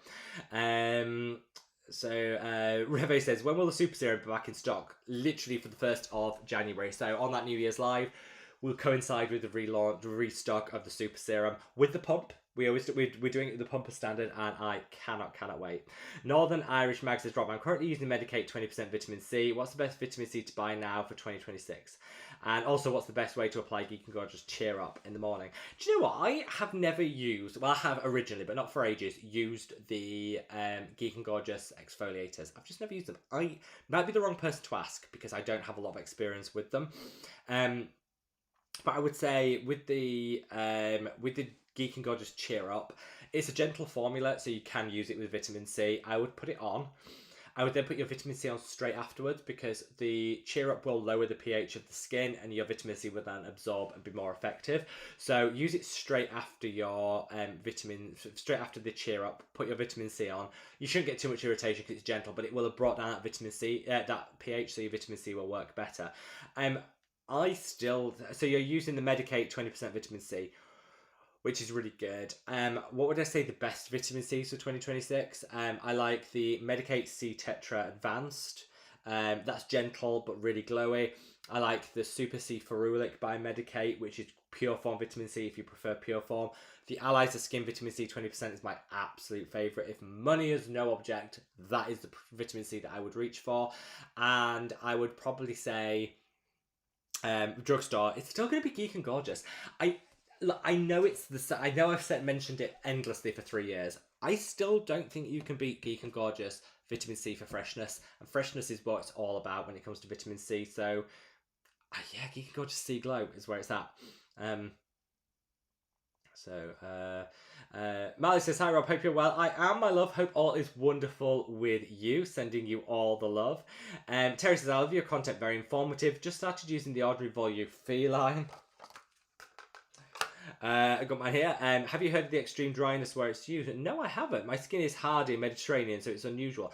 So Reve says, when will the super serum be back in stock? Literally for the 1st of January. So on that New Year's live will coincide with the restock of the super serum with the pump. We're doing it with the pump as standard, and I cannot wait. Northern Irish Mag says, Rob, I'm currently using Medicate 20% vitamin C. What's the best vitamin C to buy now for 2026? And also, what's the best way to apply Geek and Gorgeous Cheer Up in the morning? Do you know what? I have never used, well, I have originally, but not for ages, used the Geek and Gorgeous exfoliators. I've just never used them. I might be the wrong person to ask, because I don't have a lot of experience with them. But I would say with the Geek and Gorgeous Cheer Up, it's a gentle formula, so you can use it with vitamin C. I would put it on. I would then put your vitamin C on straight afterwards, because the Cheer Up will lower the pH of the skin, and your vitamin C will then absorb and be more effective. So use it straight after your straight after the Cheer Up. Put your vitamin C on. You shouldn't get too much irritation because it's gentle, but it will have brought down that vitamin C, that pH, so your vitamin C will work better. So you're using the Medicate 20% vitamin C, which is really good. What would I say the best vitamin C for 2026? I like the Medicate C Tetra Advanced. That's gentle but really glowy. I like the Super C Ferulic by Medicate, which is pure form vitamin C if you prefer pure form. The Allies of Skin Vitamin C 20% is my absolute favourite. If money is no object, that is the vitamin C that I would reach for. And I would probably say drugstore. It's still going to be Geek and Gorgeous. I know I've mentioned it endlessly for 3 years. I still don't think you can beat Geek and Gorgeous vitamin C for freshness, and freshness is what it's all about when it comes to vitamin C. So Geek and Gorgeous C Glow is where it's at. Mally says, hi Rob, hope you're well. I am, my love. Hope all is wonderful with you. Sending you all the love. Terry says, I love your content, very informative. Just started using the Ordinary Volume Feline. I got mine here. Have you heard of the extreme dryness where it's used? No, I haven't. My skin is hardy, Mediterranean, so it's unusual.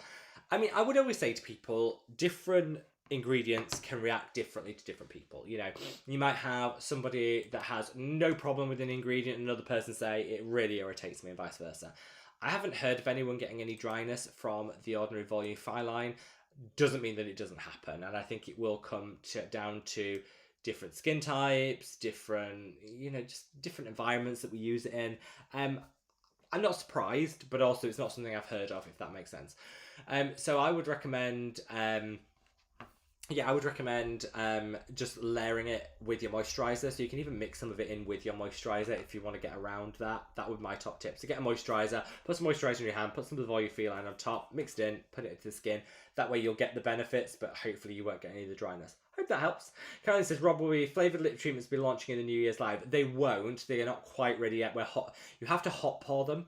I mean, I would always say to people, different ingredients can react differently to different people. You know, you might have somebody that has no problem with an ingredient and another person say it really irritates me, and vice versa. I haven't heard of anyone getting any dryness from the Ordinary Volume Feline. Doesn't mean that it doesn't happen, and I think it will come down to different skin types, different environments that we use it in. I'm not surprised, but also it's not something I've heard of, if that makes sense. So I would recommend yeah, I would recommend just layering it with your moisturiser. So you can even mix some of it in with your moisturiser if you want to get around that. That would be my top tip. So get a moisturiser, put some moisturiser in your hand, put some of the Volume line on top, mix it in, put it into the skin. That way you'll get the benefits, but hopefully you won't get any of the dryness. Hope that helps. Caroline says, Rob, will be flavoured lip treatments be launching in the New Year's Live? They won't. They are not quite ready yet. We're hot. You have to hot pour them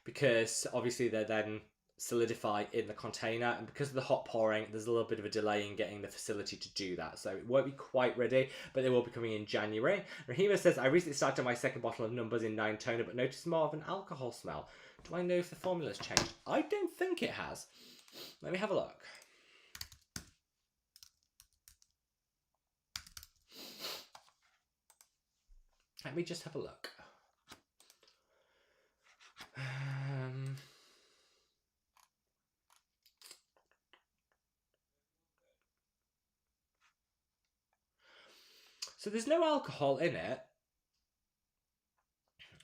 because obviously they're then solidify in the container, and because of the hot pouring there's a little bit of a delay in getting the facility to do that, so it won't be quite ready, but they will be coming in January. Rahima says, I recently started my second bottle of Numbers in 9 toner but noticed more of an alcohol smell. Do I know if the formula's changed? I don't think it has. Let me have a look. Let me just have a look. So there's no alcohol in it.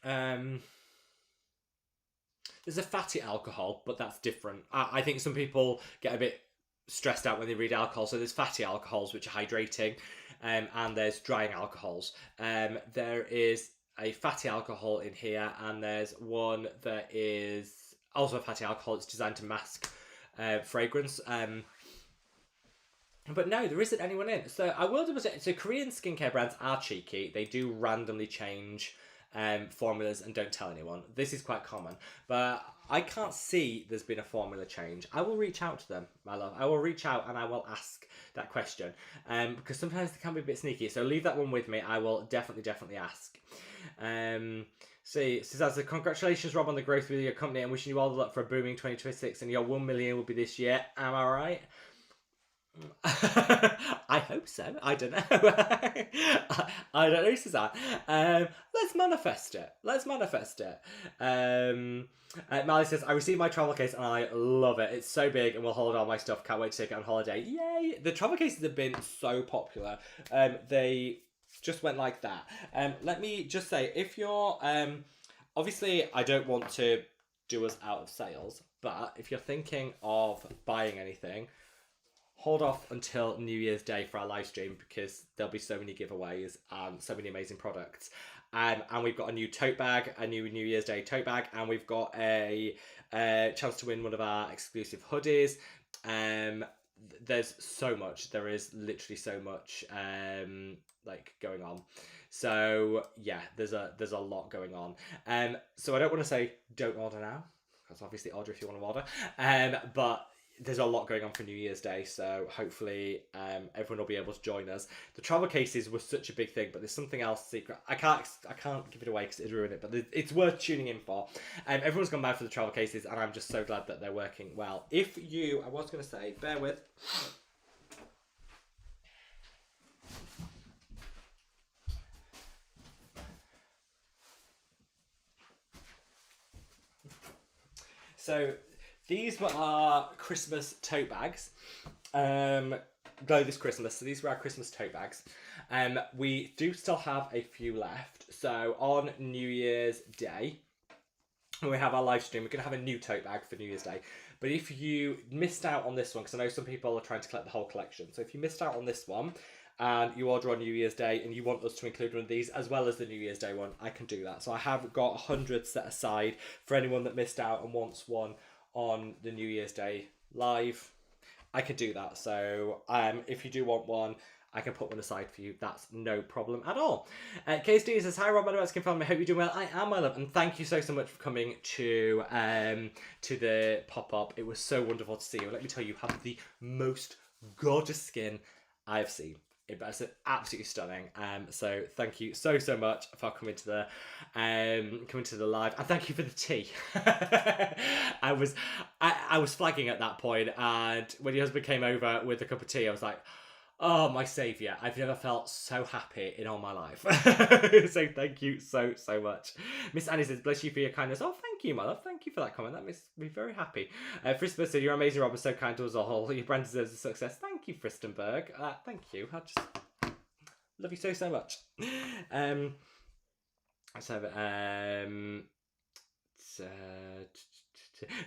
There's a fatty alcohol, but that's different. I think some people get a bit stressed out when they read alcohol. So there's fatty alcohols, which are hydrating, and there's drying alcohols. There is a fatty alcohol in here, and there's one that is also a fatty alcohol. It's designed to mask fragrance. But no, there isn't anyone in. So I will double check. So Korean skincare brands are cheeky. They do randomly change formulas and don't tell anyone. This is quite common. But I can't see there's been a formula change. I will reach out to them, my love. I will reach out and I will ask that question. Because sometimes they can be a bit sneaky. So leave that one with me. I will definitely ask. See, says, congratulations, Rob, on the growth with your company. I'm wishing you all the luck for a booming 2026, and your 1 million will be this year. Am I right? I hope so. I don't know. I don't know, Suzanne. Let's manifest it. Mally says, I received my travel case and I love it. It's so big and will hold all my stuff. Can't wait to take it on holiday. Yay! The travel cases have been so popular. They just went like that. Let me just say, if you're obviously I don't want to do us out of sales, but if you're thinking of buying anything, hold off until New Year's Day for our live stream, because there'll be so many giveaways and so many amazing products. And we've got a new tote bag, a new New Year's Day tote bag, and we've got a chance to win one of our exclusive hoodies. There's so much. There is literally so much like going on. So yeah, there's a lot going on. So I don't want to say don't order now, because obviously order if you want to order. But there's a lot going on for New Year's Day, so hopefully everyone will be able to join us. The travel cases were such a big thing, but there's something else secret. I can't give it away because it'd ruin it, but it's worth tuning in for. Everyone's gone mad for the travel cases, and I'm just so glad that they're working well. I was going to say, bear with. So these were our Christmas tote bags. Go this Christmas. So these were our Christmas tote bags. We do still have a few left. So on New Year's Day, when we have our live stream, we're going to have a new tote bag for New Year's Day. But if you missed out on this one, because I know some people are trying to collect the whole collection. So if you missed out on this one, and you order on New Year's Day and you want us to include one of these as well as the New Year's Day one, I can do that. So I have got 100 set aside for anyone that missed out and wants one on the New Year's Day live. I could do that. So if you do want one, I can put one aside for you. That's no problem at all. KSD says, hi Rob, madaboutskin family. I hope you're doing well. I am, my love, and thank you so much for coming to the pop-up. It was so wonderful to see you. Let me tell you, you have the most gorgeous skin I have seen. It's absolutely stunning. So thank you so much for coming to the live, and thank you for the tea. I was flagging at that point, and when your husband came over with a cup of tea, I was like, oh my saviour, I've never felt so happy in all my life. So thank you so much. Miss Annie says, bless you for your kindness. Oh, thank you, my love. Thank you for that comment. That makes me very happy. Friston said, you're amazing, Rob, so kind to us all. Your brand deserves a success. Thank you, Fristenberg. Thank you. I just love you so much.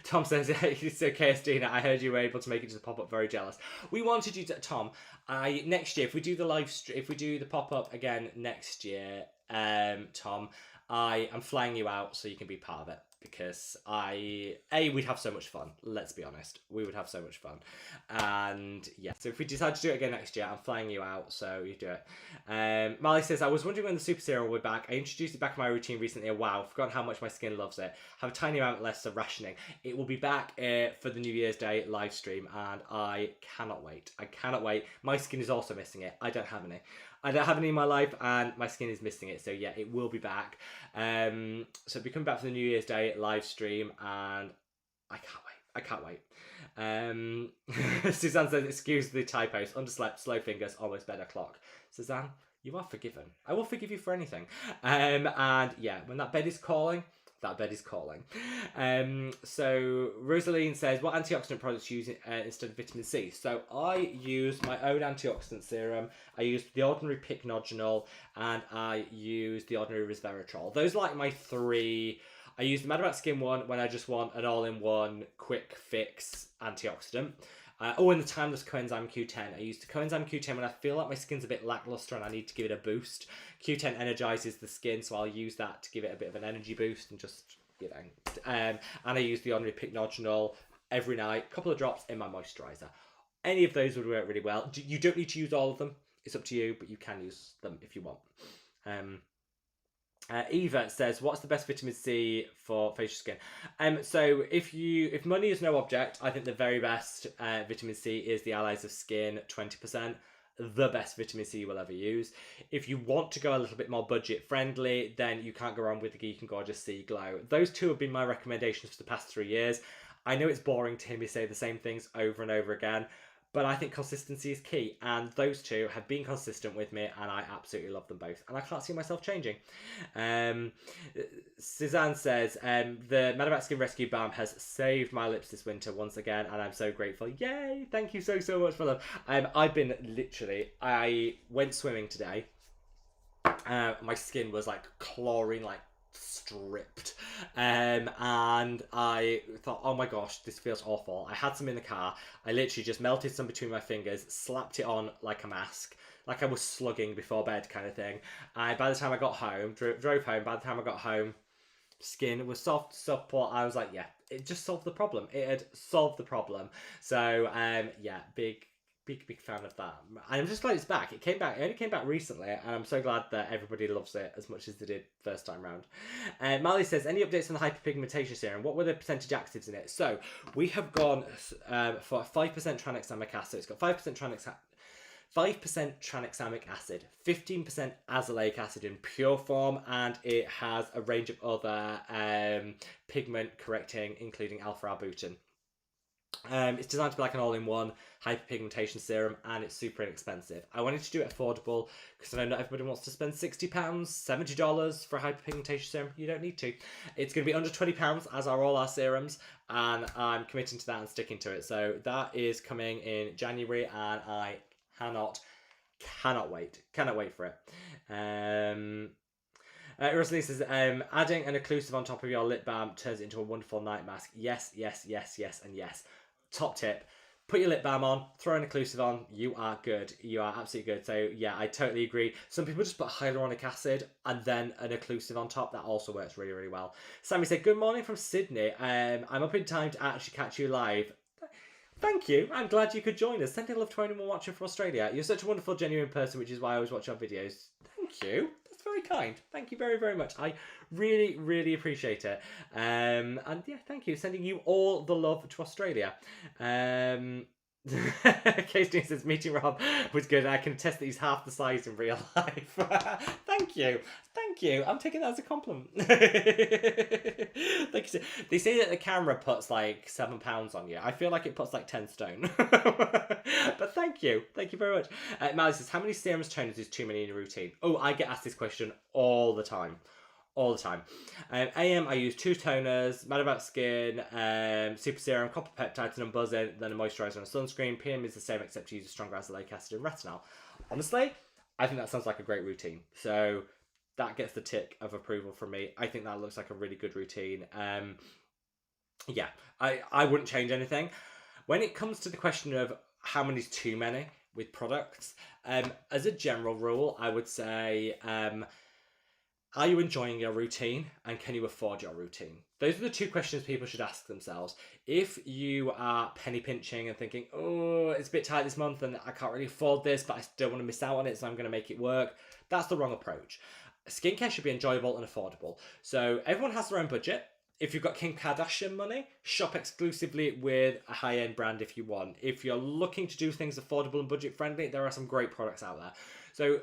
Tom says, it's okay, Estina. I heard you were able to make it to the pop-up. Very jealous. We wanted you to, Tom. Next year, if we do the live stream, if we do the pop-up again next year, Tom, I am flying you out so you can be part of it. Because we'd have so much fun. Let's be honest, we would have so much fun, and yeah. So if we decide to do it again next year, I'm flying you out, so you do it. Marley says, I was wondering when the super serum will be back. I introduced it back in my routine recently. Wow, I've forgotten how much my skin loves it. Have a tiny amount less of rationing. It will be back for the New Year's Day live stream, and I cannot wait. I cannot wait. My skin is also missing it. I don't have any. I don't have any in my life, and my skin is missing it. So yeah, it will be back. So it'll be coming back for the New Year's Day live stream, and I can't wait. I can't wait. Suzanne says, excuse the typos. Underslept, slow fingers, almost bed o'clock. Suzanne, you are forgiven. I will forgive you for anything. And yeah, when that bed is calling, that bed is calling. So Rosaline says, what antioxidant products use instead of vitamin C? So I use my own antioxidant serum. I use the ordinary pycnogenol, and I use the ordinary resveratrol. Those are like my three. I use the madaboutskin one when I just want an all-in-one quick fix antioxidant. And the timeless coenzyme Q10. I use the coenzyme Q10 when I feel like my skin's a bit lackluster and I need to give it a boost. Q10 energizes the skin, so I'll use that to give it a bit of an energy boost and just, you know. And I use the ordinary pycnogenol every night, a couple of drops in my moisturizer. Any of those would work really well. You don't need to use all of them. It's up to you, but you can use them if you want. Eva says, what's the best vitamin C for facial skin? So if money is no object, I think the very best vitamin C is the Allies of Skin 20%. The best vitamin C you will ever use. If you want to go a little bit more budget friendly, then you can't go wrong with the Geek and Gorgeous C Glow. Those two have been my recommendations for the past 3 years. I know it's boring to hear me say the same things over and over again, but I think consistency is key, and those two have been consistent with me, and I absolutely love them both, and I can't see myself changing. Suzanne says, the madaboutskin Rescue Balm has saved my lips this winter once again, and I'm so grateful. Yay! Thank you so, so much for that. I went swimming today. My skin was like chlorine, like stripped, and I thought, oh my gosh, this feels awful. I had some in the car. I literally just melted some between my fingers, slapped it on like a mask, like I was slugging before bed kind of thing. By the time I got home, drove home, by the time I got home, skin was soft, supple. I was like, yeah, it just solved the problem. It had solved the problem. So yeah, big fan of that. And I'm just glad it's back. It only came back recently, and I'm so glad that everybody loves it as much as they did first time round. Marley says, any updates on the hyperpigmentation serum? What were the percentage actives in it? So we have gone for 5% tranexamic acid. It's got 5% tranexamic acid, 15% azelaic acid in pure form, and it has a range of other pigment correcting, including alpha-arbutin. It's designed to be like an all-in-one hyperpigmentation serum, and it's super inexpensive. I wanted to do it affordable because I know not everybody wants to spend £60, $70 for a hyperpigmentation serum. You don't need to. It's going to be under £20, as are all our serums, and I'm committing to that and sticking to it. So that is coming in January, and I cannot wait for it. Rosalie says, adding an occlusive on top of your lip balm turns it into a wonderful night mask. Yes, and yes. Top tip. Put your lip balm on, throw an occlusive on, you are good. You are absolutely good. So yeah, I totally agree. Some people just put hyaluronic acid and then an occlusive on top. That also works really, really well. Sammy said, good morning from Sydney. I'm up in time to actually catch you live. Thank you. I'm glad you could join us. Sending love to anyone watching from Australia. You're such a wonderful, genuine person, which is why I always watch our videos. Thank you. That's very kind. Thank you very, very much. I really, really appreciate it. And yeah, thank you. Sending you all the love to Australia. Casey says, meeting Rob was good. I can attest that he's half the size in real life. Thank you. I'm taking that as a compliment. Like, they say that the camera puts like 7 pounds on you. I feel like it puts like 10 stone. But thank you very much. Mally says, how many serums, toners is too many in a routine? Oh, I get asked this question all the time. AM, I use 2 toners, madaboutskin, super serum, copper peptides, and buzzing, then a moisturizer and a sunscreen. PM is the same except you use a stronger azelaic acid and retinol. Honestly, I think that sounds like a great routine. So that gets the tick of approval from me. I think that looks like a really good routine. Yeah, I wouldn't change anything. When it comes to the question of how many is too many with products, as a general rule, I would say, are you enjoying your routine and can you afford your routine? Those are the two questions people should ask themselves. If you are penny pinching and thinking, oh, it's a bit tight this month and I can't really afford this, but I still want to miss out on it, so I'm going to make it work, that's the wrong approach. Skincare should be enjoyable and affordable. So everyone has their own budget. If you've got Kim Kardashian money, shop exclusively with a high-end brand if you want. If you're looking to do things affordable and budget-friendly, there are some great products out there. So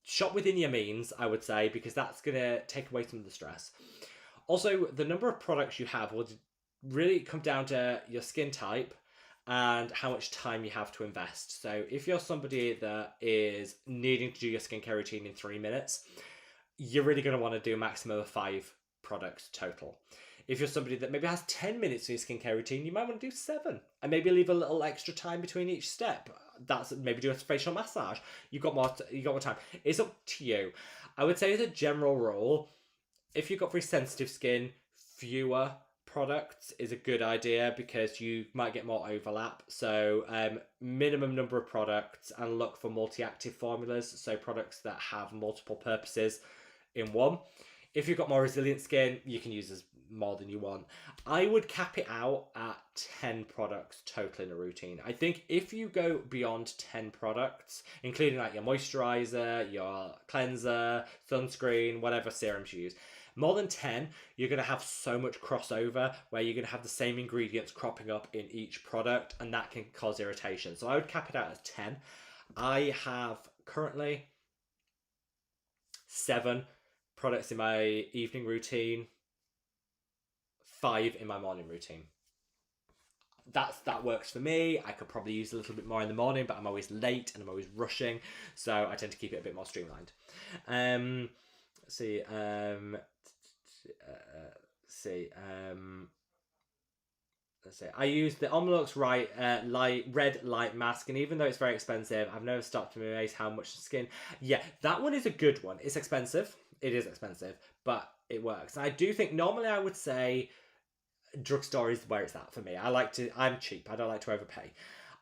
shop within your means, I would say, because that's going to take away some of the stress. Also, the number of products you have will really come down to your skin type and how much time you have to invest. So if you're somebody that is needing to do your skincare routine in 3 minutes, you're really going to want to do a maximum of 5 products total. If you're somebody that maybe has 10 minutes in your skincare routine, you might want to do 7 and maybe leave a little extra time between each step. That's maybe do a facial massage. You've got more time. It's up to you. I would say as a general rule, if you've got very sensitive skin, fewer products is a good idea because you might get more overlap. So minimum number of products and look for multi-active formulas, so products that have multiple purposes in one. If you've got more resilient skin, you can use more than you want. I would cap it out at 10 products total in a routine. I think if you go beyond 10 products, including like your moisturizer, your cleanser, sunscreen, whatever serums you use, more than 10, you're going to have so much crossover where you're going to have the same ingredients cropping up in each product, and that can cause irritation. So I would cap it out at 10. I have currently 7 products in my evening routine, 5 in my morning routine. That works for me. I could probably use a little bit more in the morning, but I'm always late and I'm always rushing, so I tend to keep it a bit more streamlined. Let's see. Let's see. I use the Omlux red light mask, and even though it's very expensive, I've never stopped to amaze how much skin. Yeah, that one is a good one. It's expensive. It is expensive, but it works. And I do think normally I would say drugstore is where it's at for me. I'm cheap. I don't like to overpay.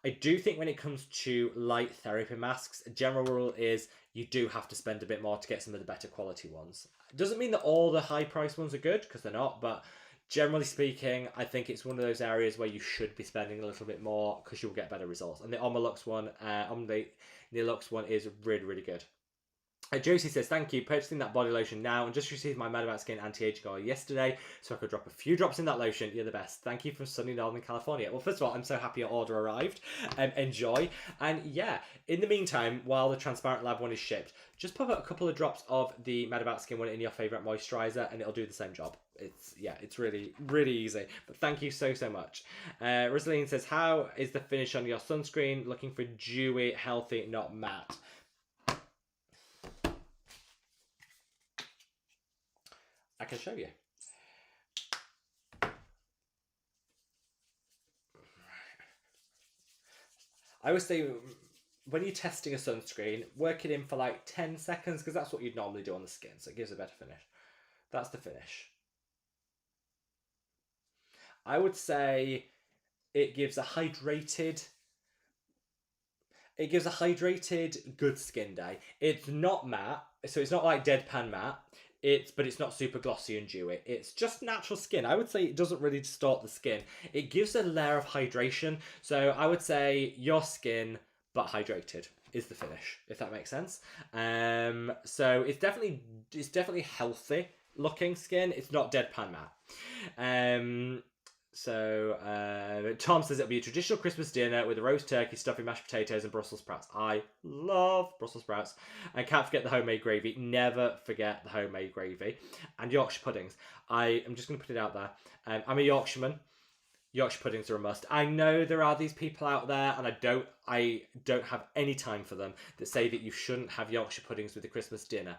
I do think when it comes to light therapy masks, a general rule is you do have to spend a bit more to get some of the better quality ones. It doesn't mean that all the high price ones are good, because they're not, but generally speaking, I think it's one of those areas where you should be spending a little bit more because you'll get better results. And the Omnilux one is really, really good. Josie says, thank you, purchasing that body lotion now and just received my madaboutskin anti-aging oil yesterday, so I could drop a few drops in that lotion. You're the best. Thank you from sunny Northern California. Well, first of all, I'm so happy your order arrived. Enjoy. And yeah, in the meantime, while the Transparent Lab one is shipped, just pop a couple of drops of the madaboutskin one in your favourite moisturiser and it'll do the same job. It's really, really easy. But thank you so much. Rosaline says, how is the finish on your sunscreen? Looking for dewy, healthy, not matte. I can show you. I always say when you're testing a sunscreen, work it in for like 10 seconds because that's what you'd normally do on the skin, so it gives a better finish. That's the finish. I would say it gives a hydrated good skin day. It's not matte, so it's not like deadpan matte. But it's not super glossy and dewy. It's just natural skin. I would say it doesn't really distort the skin. It gives a layer of hydration. So I would say your skin, but hydrated, is the finish, if that makes sense. So it's definitely healthy looking skin. It's not deadpan matte. Tom says it'll be a traditional Christmas dinner with a roast turkey, stuffing, mashed potatoes, and Brussels sprouts. I love Brussels sprouts. And can't forget the homemade gravy. Never forget the homemade gravy. And Yorkshire puddings. I am just going to put it out there. I'm a Yorkshireman. Yorkshire puddings are a must. I know there are these people out there, and I don't have any time for them, that say that you shouldn't have Yorkshire puddings with the Christmas dinner.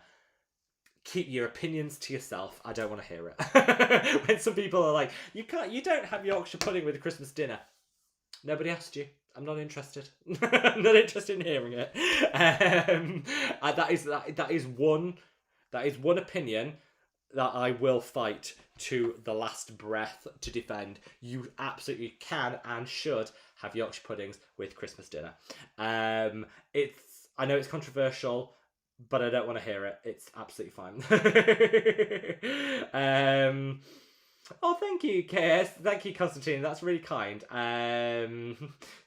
Keep your opinions to yourself. I don't want to hear it. When some people are like, you don't have Yorkshire pudding with a Christmas dinner. Nobody asked you. I'm not interested. I'm not interested in hearing it. That is one opinion that I will fight to the last breath to defend. You absolutely can and should have Yorkshire puddings with Christmas dinner. I know it's controversial, but I don't want to hear it. It's absolutely fine. Oh, thank you, KS. Thank you, Constantine. That's really kind.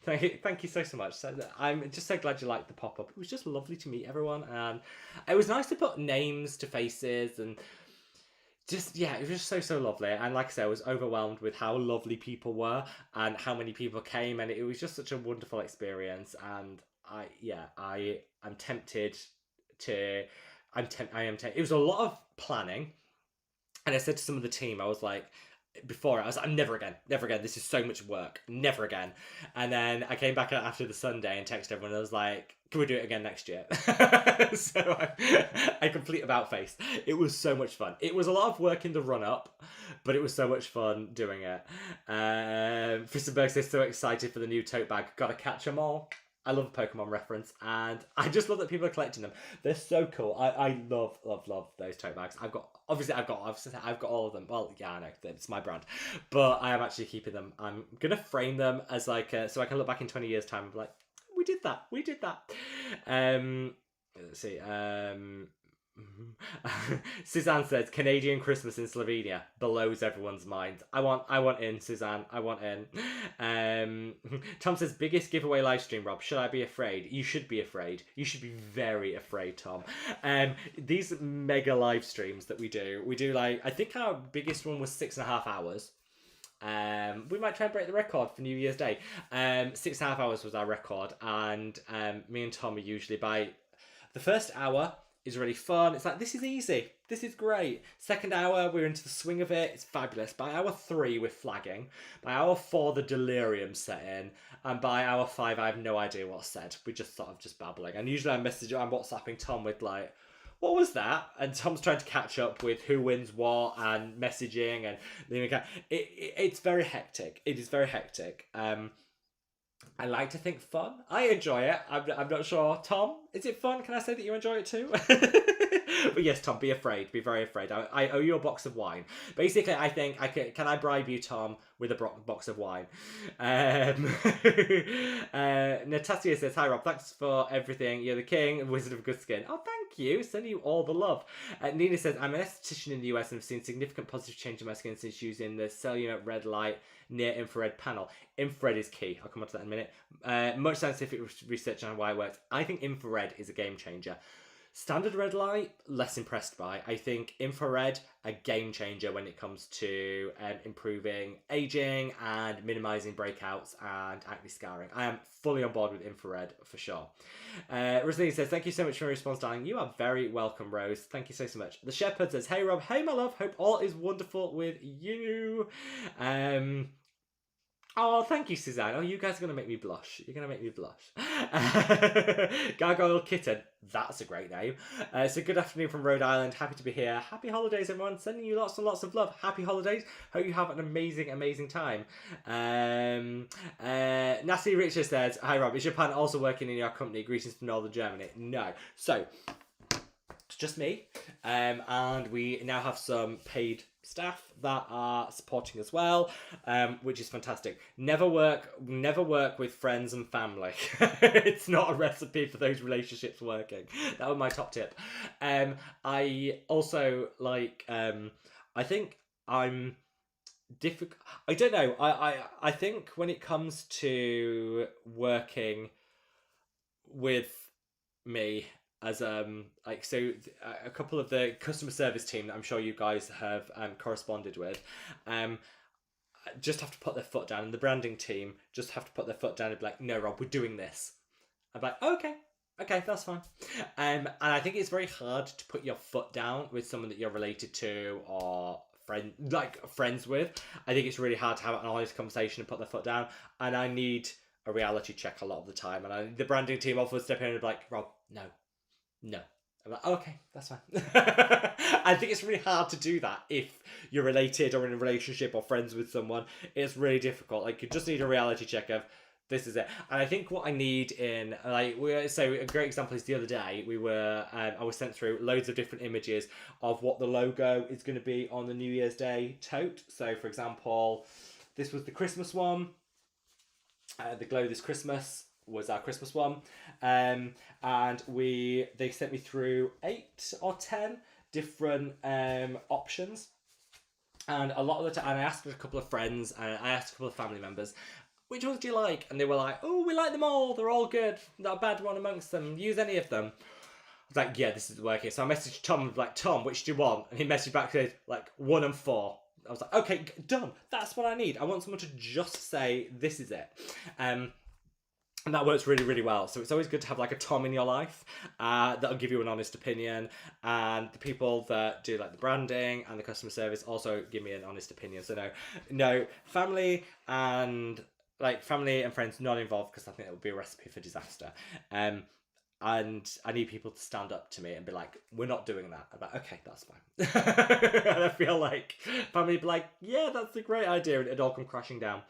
Thank you so much. So I'm just so glad you liked the pop up. It was just lovely to meet everyone, and it was nice to put names to faces, and just it was just so lovely. And like I said, I was overwhelmed with how lovely people were and how many people came, and it was just such a wonderful experience. And I'm tempted to. I am tempted. It was a lot of planning. And I said to some of the team, I was like, before, I was like, never again. This is so much work. Never again. And then I came back after the Sunday and texted everyone. And I was like, can we do it again next year? So I complete about face. It was so much fun. It was a lot of work in the run up, but it was so much fun doing it. Fistenberg says, so excited for the new tote bag. Gotta catch them all. I love a Pokemon reference, and I just love that people are collecting them. They're so cool. I love those tote bags. I've got all of them. Well, yeah, I know it's my brand, but I am actually keeping them. I'm gonna frame them as like so I can look back in 20 years' time and be like, we did that. Let's see. Suzanne says Canadian Christmas in Slovenia blows everyone's mind. I want in, Suzanne. I want in. Tom says biggest giveaway live stream, Rob. Should I be afraid? You should be afraid. You should be very afraid, Tom. These mega live streams that we do like, I think our biggest one was 6.5 hours. We might try and break the record for New Year's Day. 6.5 hours was our record, and me and Tom are usually, by the first hour is really fun. It's like, this is easy. This is great. Second hour, we're into the swing of it. It's fabulous. By hour 3, we're flagging. By hour 4, the delirium set in. And by hour 5, I have no idea what's said. We're just sort of just babbling. And usually I'm WhatsApping Tom with like, what was that? And Tom's trying to catch up with who wins what and messaging. And it's very hectic. It is very hectic. I like to think fun. I enjoy it. I'm not sure. Tom, is it fun? Can I say that you enjoy it too? But yes, Tom, be afraid. Be very afraid. I owe you a box of wine. Basically, I think can I bribe you, Tom, with a box of wine? Natasha says, hi Rob, thanks for everything. You're the king, wizard of good skin. Oh, thank you. Sending you all the love. Nina says, I'm an esthetician in the US and have seen significant positive change in my skin since using the cellular red light near infrared panel. Infrared is key. I'll come on to that in a minute. Much scientific research on why it works. I think infrared is a game changer. Standard red light, less impressed by. I think infrared, a game changer when it comes to improving aging and minimising breakouts and acne scarring. I am fully on board with infrared for sure. Rosalie says, thank you so much for your response, darling. You are very welcome, Rose. Thank you so much. The Shepherd says, hey Rob, hey my love, hope all is wonderful with you. Oh, thank you, Suzanne. Oh, you guys are going to make me blush. You're going to make me blush. Gargoyle Kitten. That's a great name. So good afternoon from Rhode Island. Happy to be here. Happy holidays, everyone. Sending you lots and lots of love. Happy holidays. Hope you have an amazing, amazing time. Nasty Richard says, hi, Rob. Is your partner also working in your company? Greetings from Northern Germany. No. So, it's just me. And we now have some paid staff that are supporting as well, which is fantastic. Never work with friends and family. It's not a recipe for those relationships working. That was my top tip. I also like I think I'm difficult. I don't know. I think when it comes to working with me as like, so a couple of the customer service team that I'm sure you guys have corresponded with just have to put their foot down, and the branding team just have to put their foot down and be like, no Rob, we're doing this. I'm like, okay, that's fine. And I think it's very hard to put your foot down with someone that you're related to or friends with. I think it's really hard to have an honest conversation and put their foot down, and I need a reality check a lot of the time, and the branding team often step in and be like, Rob, no. I'm like, okay, that's fine. I think it's really hard to do that if you're related or in a relationship or friends with someone. It's really difficult. Like, you just need a reality check of, This is it. And I think what I need in, like, so a great example is the other day, I was sent through loads of different images of what the logo is going to be on the New Year's Day tote. So, for example, this was the Christmas one. The Glow This Christmas was our Christmas one. And they sent me through 8 or 10 different options. And a lot of the time, and I asked a couple of friends, and I asked a couple of family members, which ones do you like? And they were like, oh, we like them all. They're all good. Not a bad one amongst them. Use any of them. I was like, yeah, this is working. So I messaged Tom, like, Tom, which do you want? And he messaged back, said, like, 1 and 4. I was like, okay, done. That's what I need. I want someone to just say, this is it. And that works really, really well. So it's always good to have like a Tom in your life that'll give you an honest opinion. And the people that do like the branding and the customer service also give me an honest opinion. So no, family and friends not involved, because I think it would be a recipe for disaster. And I need people to stand up to me and be like, we're not doing that. I'm like, okay, that's fine. And I feel like family would be like, yeah, that's a great idea. And it'd all come crashing down.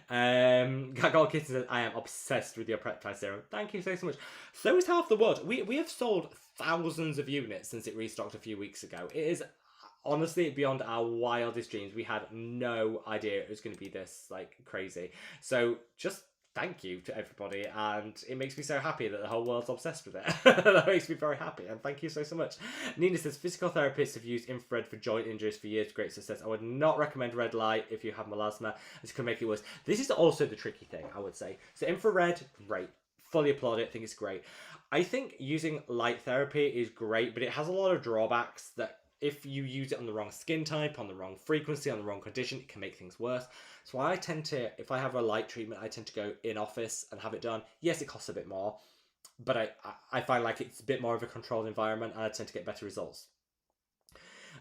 Gaggle Kitten says, I am obsessed with your Peptide serum. Thank you so much. So is half the world. We have sold thousands of units since it restocked a few weeks ago. It is honestly beyond our wildest dreams. We had no idea it was going to be this like crazy. So just thank you to everybody, and it makes me so happy that the whole world's obsessed with it. That makes me very happy, and thank you so much. Nina says, physical therapists have used infrared for joint injuries for years to great success. I would not recommend red light if you have melasma, as it can make it worse. This is also the tricky thing, I would say. So infrared, great. Fully applaud it, think it's great. I think using light therapy is great, but it has a lot of drawbacks that if you use it on the wrong skin type, on the wrong frequency, on the wrong condition, it can make things worse. So I tend to, if I have a light treatment, I tend to go in office and have it done. Yes, it costs a bit more, but I find like it's a bit more of a controlled environment, and I tend to get better results.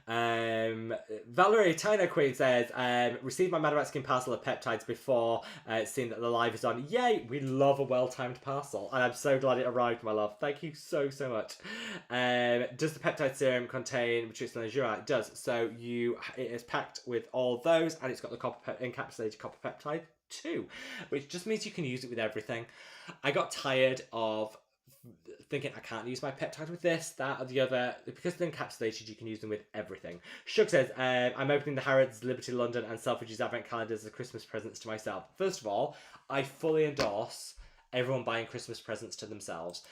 Valerie Tyner Queen says, received my madaboutskin parcel of peptides before seeing that the live is on. Yay, we love a well-timed parcel, and I'm so glad it arrived, my love. Thank you so much. Does the peptide serum contain matrix and azure? It does. So it is packed with all those, and it's got the encapsulated copper peptide too, which just means you can use it with everything. I got tired of thinking I can't use my peptide with this, that, or the other. Because they're encapsulated, you can use them with everything. Shug says, I'm opening the Harrods, Liberty London, and Selfridges advent calendars as Christmas presents to myself. First of all, I fully endorse everyone buying Christmas presents to themselves.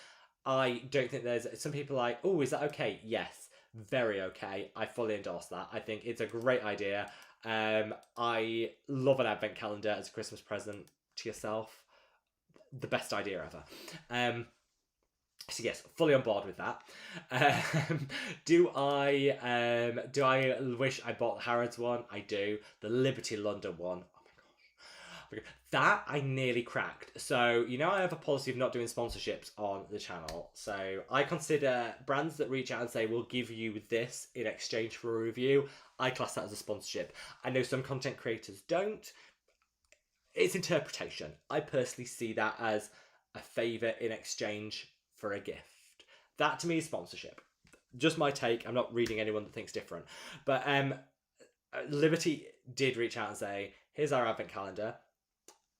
I don't think there's... Some people are like, oh, is that okay? Yes, very okay. I fully endorse that. I think it's a great idea. I love an advent calendar as a Christmas present to yourself. The best idea ever. So yes, fully on board with that. Do I wish I bought the Harrods one? I do. The Liberty London one. Oh my gosh. That I nearly cracked. So, I have a policy of not doing sponsorships on the channel. So I consider brands that reach out and say, we'll give you this in exchange for a review. I class that as a sponsorship. I know some content creators don't. It's interpretation. I personally see that as a favour in exchange for a gift. That to me is sponsorship. Just my take. I'm not reading anyone that thinks different. But Liberty did reach out and say, here's our advent calendar.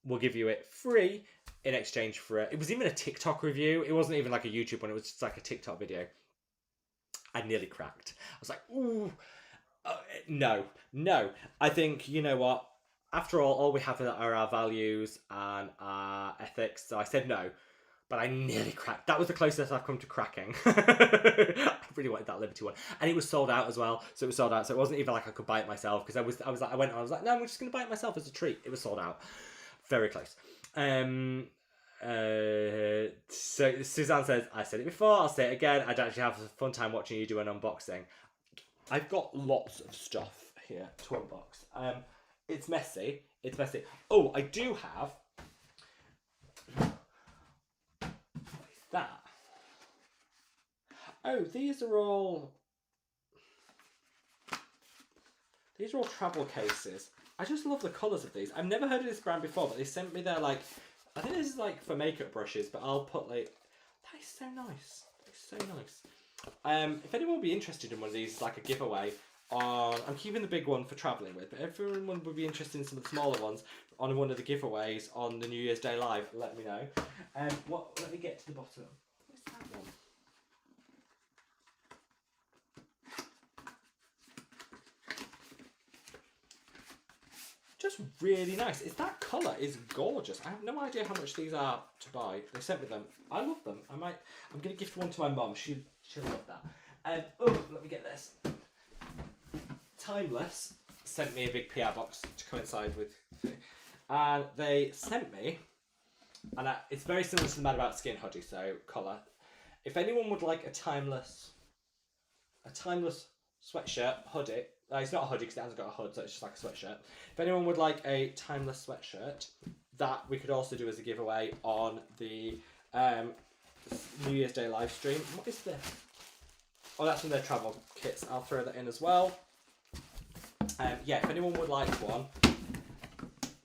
We'll give you it free in exchange for it. It was even a TikTok review. It wasn't even like a YouTube one. It was just like a TikTok video. I nearly cracked. I was like, ooh, no. I think, you know what? After all we have are our values and our ethics. So I said no. But I nearly cracked. That was the closest I've come to cracking. I really wanted that Liberty one. And it was sold out as well. So it was sold out. So it wasn't even like I could buy it myself. Because I was like, no, I'm just going to buy it myself as a treat. It was sold out. Very close. So Suzanne says, I said it before, I'll say it again. I'd actually have a fun time watching you do an unboxing. I've got lots of stuff here to unbox. It's messy. Oh, I do have... that. Oh, these are all travel cases. I just love the colours of these. I've never heard of this brand before, but they sent me their I think this is for makeup brushes, but I'll put that is so nice. It's so nice. If anyone would be interested in one of these, like a giveaway, on, I'm keeping the big one for travelling with, but everyone would be interested in some of the smaller ones on one of the giveaways on the New Year's Day Live. Let me know. Let me get to the bottom. What's that one? Just really nice. That colour is gorgeous. I have no idea how much these are to buy. They sent me them. I love them. I'm going to gift one to my mum. She'll love that. Let me get this. Timeless sent me a big PR box to coincide with, and they sent me, and it's very similar to the madaboutskin hoodie, so colour. If anyone would like a timeless sweatshirt hoodie, it's not a hoodie because it hasn't got a hood, so it's just like a sweatshirt. If anyone would like a timeless sweatshirt, that we could also do as a giveaway on the New Year's Day live stream. What is this? Oh, that's from their travel kits. I'll throw that in as well. Yeah, if anyone would like one,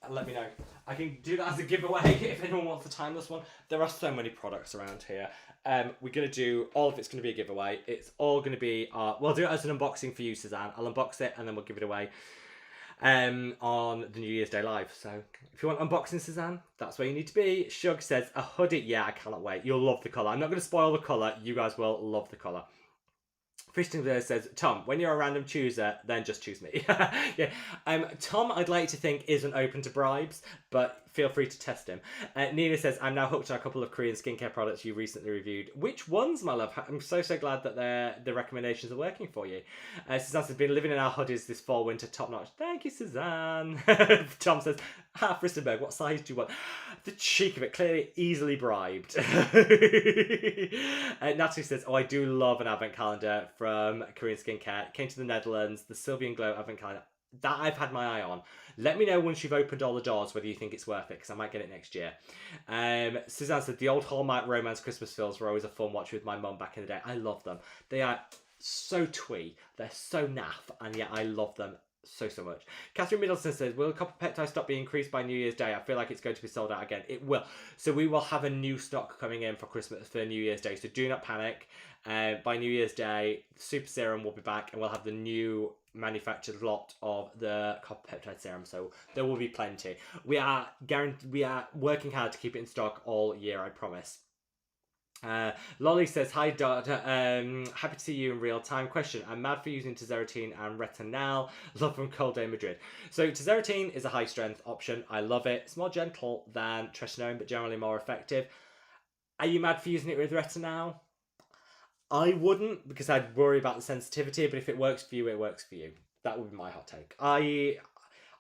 let me know. I can do that as a giveaway if anyone wants a timeless one. There are so many products around here. We're going to do, all of it's going to be a giveaway. It's all going to be, we'll do it as an unboxing for you, Suzanne. I'll unbox it and then we'll give it away on the New Year's Day Live. So if you want unboxing, Suzanne, that's where you need to be. Shug says, a hoodie. Yeah, I cannot wait. You'll love the colour. I'm not going to spoil the colour. You guys will love the colour. Christian says, Tom, when you're a random chooser, then just choose me. Yeah. Tom, I'd like to think, isn't open to bribes, but feel free to test him. Nina says, I'm now hooked on a couple of Korean skincare products you recently reviewed. Which ones, my love? I'm so glad that the recommendations are working for you. Suzanne says, been living in our hoodies this fall, winter, top notch. Thank you, Suzanne. Tom says, Fristenberg, what size do you want? The cheek of it, clearly easily bribed. Natalie says, oh, I do love an advent calendar from Korean Skincare. Came to the Netherlands, the Sylvian Glow advent calendar. That I've had my eye on. Let me know once you've opened all the doors whether you think it's worth it, because I might get it next year. Suzanne said, the old Hallmark romance Christmas films were always a fun watch with my mum back in the day. I love them. They are so twee. They're so naff, and yet I love them so much. Catherine Middleton says, will copper peptide stock be increased by New Year's Day? I feel like it's going to be sold out again. It will. So we will have a new stock coming in for Christmas, for New Year's Day. So do not panic. By New Year's Day, Super Serum will be back, and we'll have the new manufactured lot of the copper peptide serum. So there will be plenty. We are working hard to keep it in stock all year, I promise. Lolly says, hi doctor, happy to see you in real time. Question, I'm mad for using tazarotene and retinol. Love from Cold Day Madrid. So tazarotene is a high strength option. I love it. It's more gentle than tretinoin, but generally more effective. Are you mad for using it with retinol? I wouldn't, because I'd worry about the sensitivity, but if it works for you, it works for you. That would be my hot take. I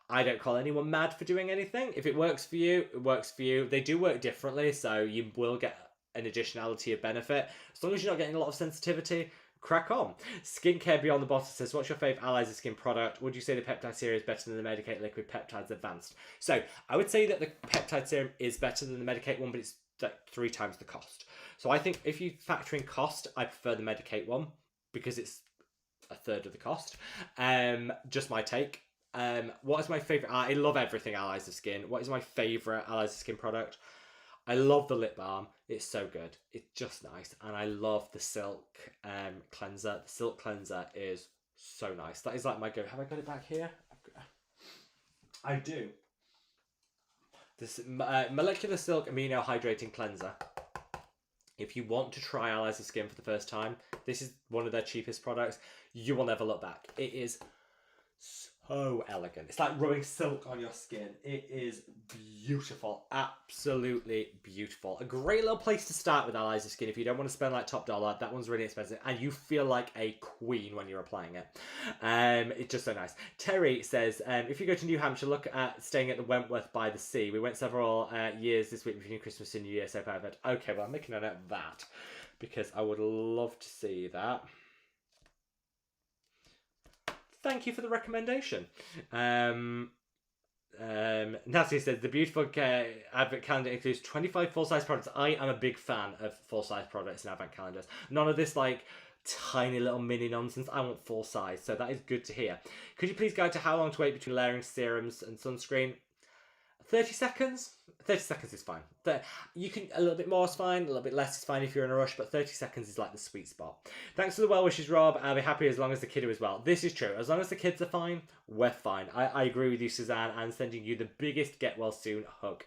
don't call anyone mad for doing anything. If it works for you, it works for you. They do work differently, so you will get an additionality of benefit. As long as you're not getting a lot of sensitivity, crack on. Skincare Beyond the Bottle says, what's your favourite Allies of Skin product? Would you say the Peptide Serum is better than the Medicate Liquid Peptides Advanced? So I would say that the Peptide Serum is better than the Medicate one, but it's like 3 times the cost. So I think if you factor in cost, I prefer the Medicate one because it's a third of the cost. Just my take. What is my favourite? I love everything Allies of Skin. What is my favourite Allies of Skin product? I love the lip balm. It's so good. It's just nice. And I love the Silk cleanser. The Silk cleanser is so nice. That is like my go. Have I got it back here? I do. This Molecular Silk Amino Hydrating Cleanser. If you want to try Allies of Skin for the first time, this is one of their cheapest products. You will never look back. It is so elegant. It's like rubbing silk on your skin. It is beautiful. Absolutely beautiful. A great little place to start with Allies of Skin if you don't want to spend like top dollar. That one's really expensive and you feel like a queen when you're applying it. It's just so nice. Terry says, if you go to New Hampshire, look at staying at the Wentworth by the sea. We went several years this week between Christmas and New Year, so perfect. Okay, well I'm making a note of that because I would love to see that. Thank you for the recommendation. Natalie says, the beautiful advent calendar includes 25 full-size products. I am a big fan of full-size products in advent calendars. None of this like tiny little mini nonsense. I want full-size, so that is good to hear. Could you please guide to how long to wait between layering serums and sunscreen? 30 seconds? 30 seconds is fine. You can, a little bit more is fine, a little bit less is fine if you're in a rush, but 30 seconds is like the sweet spot. Thanks for the well wishes, Rob. I'll be happy as long as the kid is well. This is true. As long as the kids are fine, we're fine. I agree with you, Suzanne, and sending you the biggest get well soon hug.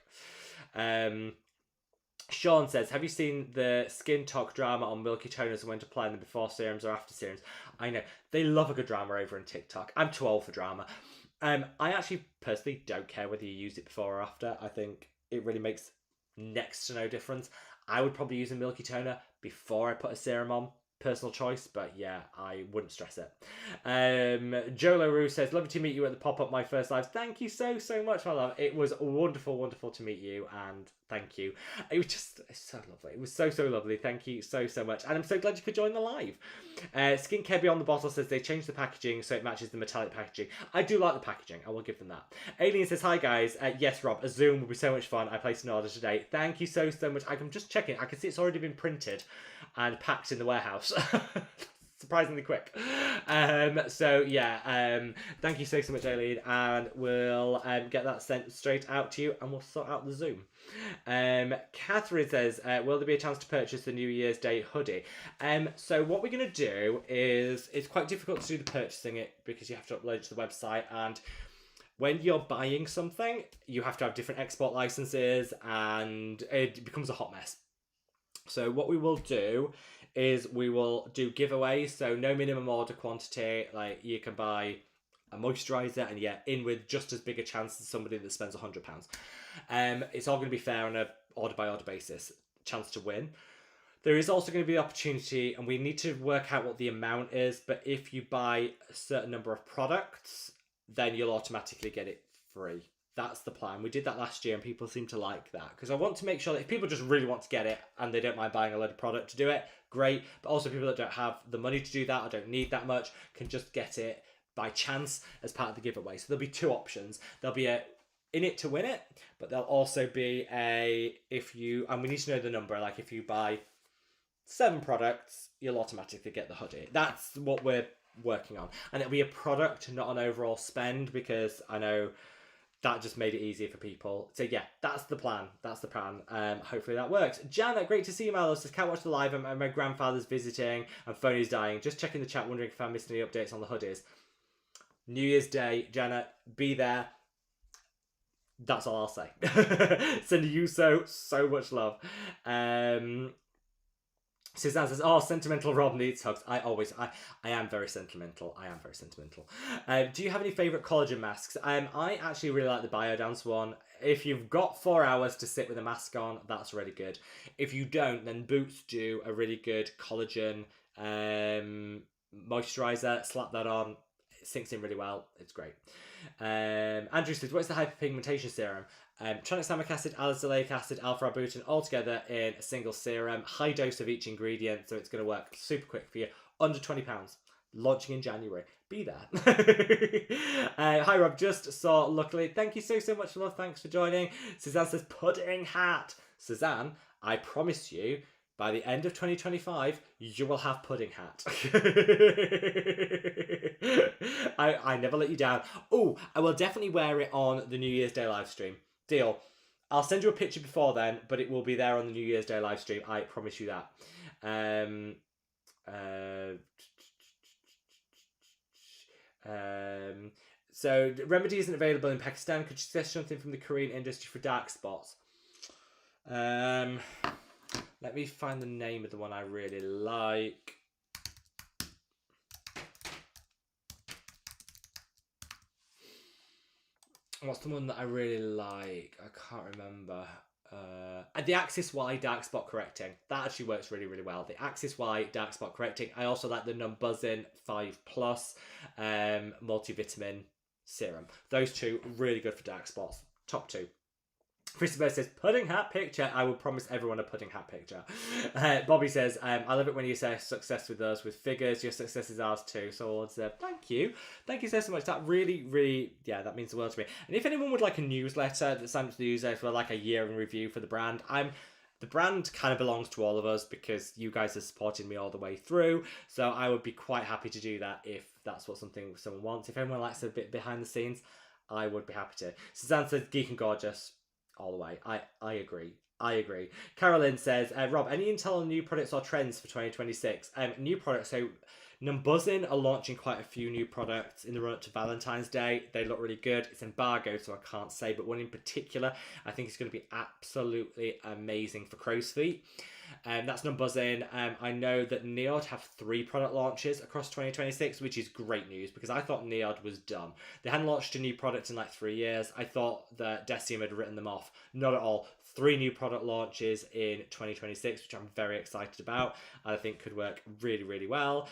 Sean says, have you seen the skin talk drama on milky toners and when to apply them before serums or after serums? I know. They love a good drama over on TikTok. I'm too old for drama. I actually personally don't care whether you use it before or after. I think it really makes next to no difference. I would probably use a milky toner before I put a serum on. Personal choice, but yeah, I wouldn't stress it. Joe LaRue says, lovely to meet you at the pop-up My First Lives. Thank you so much, my love. It was wonderful to meet you, and thank you. It was just so lovely. It was so lovely. Thank you so much, and I'm so glad you could join the live. Skincare Beyond the Bottle says they changed the packaging so it matches the metallic packaging. I do like the packaging. I will give them that. Alien says, hi guys. Yes, Rob, a Zoom will be so much fun. I placed an order today. Thank you so much. I'm just checking. I can see it's already been printed and packed in the warehouse. Surprisingly quick. So yeah, thank you so much, Aileen, and we'll get that sent straight out to you, and we'll sort out the Zoom. Catherine says, will there be a chance to purchase the New Year's Day hoodie? So what we're going to do is, it's quite difficult to do the purchasing it because you have to upload it to the website, and when you're buying something, you have to have different export licenses, and it becomes a hot mess. So what we will do is we will do giveaways, so no minimum order quantity. Like, you can buy a moisturiser and in with just as big a chance as somebody that spends £100. It's all going to be fair on a order by order basis, chance to win. There is also going to be the opportunity, and we need to work out what the amount is, but if you buy a certain number of products, then you'll automatically get it free. That's the plan. We did that last year and people seem to like that, because I want to make sure that if people just really want to get it and they don't mind buying a load of product to do it, great. But also people that don't have the money to do that or don't need that much can just get it by chance as part of the giveaway. So there'll be two options. There'll be a in it to win it, but there'll also be a, if you, and we need to know the number, like if you buy 7 products, you'll automatically get the hoodie. That's what we're working on. And it'll be a product, not an overall spend, because I know that just made it easier for people. So yeah, that's the plan. That's the plan. Hopefully that works. Janet, great to see you, my love. Says, can't watch the live. My grandfather's visiting and phone is dying. Just checking the chat, wondering if I missed any updates on the hoodies. New Year's Day, Janet, be there. That's all I'll say. Sending you so much love. Suzanne says, oh, sentimental Rob needs hugs. I am very sentimental. Do you have any favourite collagen masks? I actually really like the Biodance one. If you've got 4 hours to sit with a mask on, that's really good. If you don't, then Boots do a really good collagen moisturiser. Slap that on. It sinks in really well. It's great. Andrew says, what's the hyperpigmentation serum? Tranexamic acid, alicylic acid, alpha-arbutin, all together in a single serum. High dose of each ingredient, so it's going to work super quick for you. Under £20. Launching in January. Be there. Hi Rob, just saw luckily. Thank you so much, love. Thanks for joining. Suzanne says, pudding hat. Suzanne, I promise you, by the end of 2025, you will have pudding hat. I never let you down. Oh, I will definitely wear it on the New Year's Day live stream. Deal. I'll send you a picture before then, but it will be there on the New Year's Day live stream. I promise you that. So remedy isn't available in Pakistan. Could you suggest something from the Korean industry for dark spots? Let me find the name of the one I really like. What's the one that I really like? I can't remember. The Axis Y Dark Spot Correcting. That actually works really well. The Axis Y Dark Spot Correcting. I also like the Numbuzzin 5+ multivitamin serum. Those two really good for dark spots. Top 2. Christopher says, pudding hat picture. I will promise everyone a pudding hat picture. Bobby says, I love it when you say success with us, with figures. Your success is ours too. So thank you. Thank you so much. That really, yeah, that means the world to me. And if anyone would like a newsletter, that sign up to the newsletter for like a year in review for the brand, the brand kind of belongs to all of us because you guys are supporting me all the way through. So I would be quite happy to do that if that's what someone wants. If anyone likes a bit behind the scenes, I would be happy to. Suzanne says, geek and gorgeous. All the way. I agree. I agree. Carolyn says, Rob, any intel on new products or trends for 2026? New products, so Numbuzzin are launching quite a few new products in the run up to Valentine's Day. They look really good. It's embargoed, so I can't say, but one in particular I think is going to be absolutely amazing for crow's feet. That's Numbuzzin. I know that Neod have 3 product launches across 2026, which is great news because I thought Neod was done. They hadn't launched a new product in like 3 years. I thought that Decium had written them off. Not at all. 3 new product launches in 2026, which I'm very excited about and I think could work really, really well.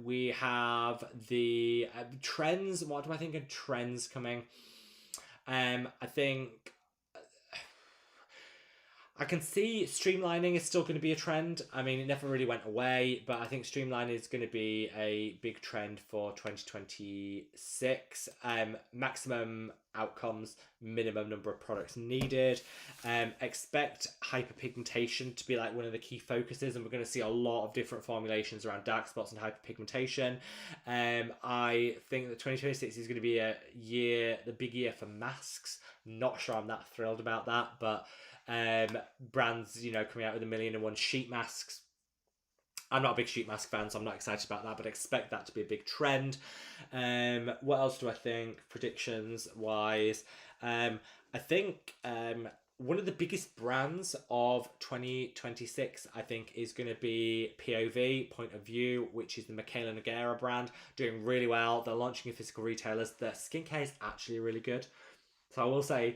We have the trends. What do I think of trends coming? I think I can see streamlining is still going to be a trend. I mean, it never really went away, but I think streamlining is going to be a big trend for 2026. Maximum outcomes, minimum number of products needed. Expect hyperpigmentation to be like one of the key focuses, and we're going to see a lot of different formulations around dark spots and hyperpigmentation. I think that 2026 is going to be the big year for masks. Not sure I'm that thrilled about that, but brands, coming out with 1,000,001 sheet masks. I'm not a big sheet mask fan, so I'm not excited about that, but expect that to be a big trend. What else do I think, predictions wise? I think one of the biggest brands of 2026, I think, is going to be POV, Point of View, which is the Michaela Nogueira brand, doing really well. They're launching in physical retailers. Their skincare is actually really good. So I will say,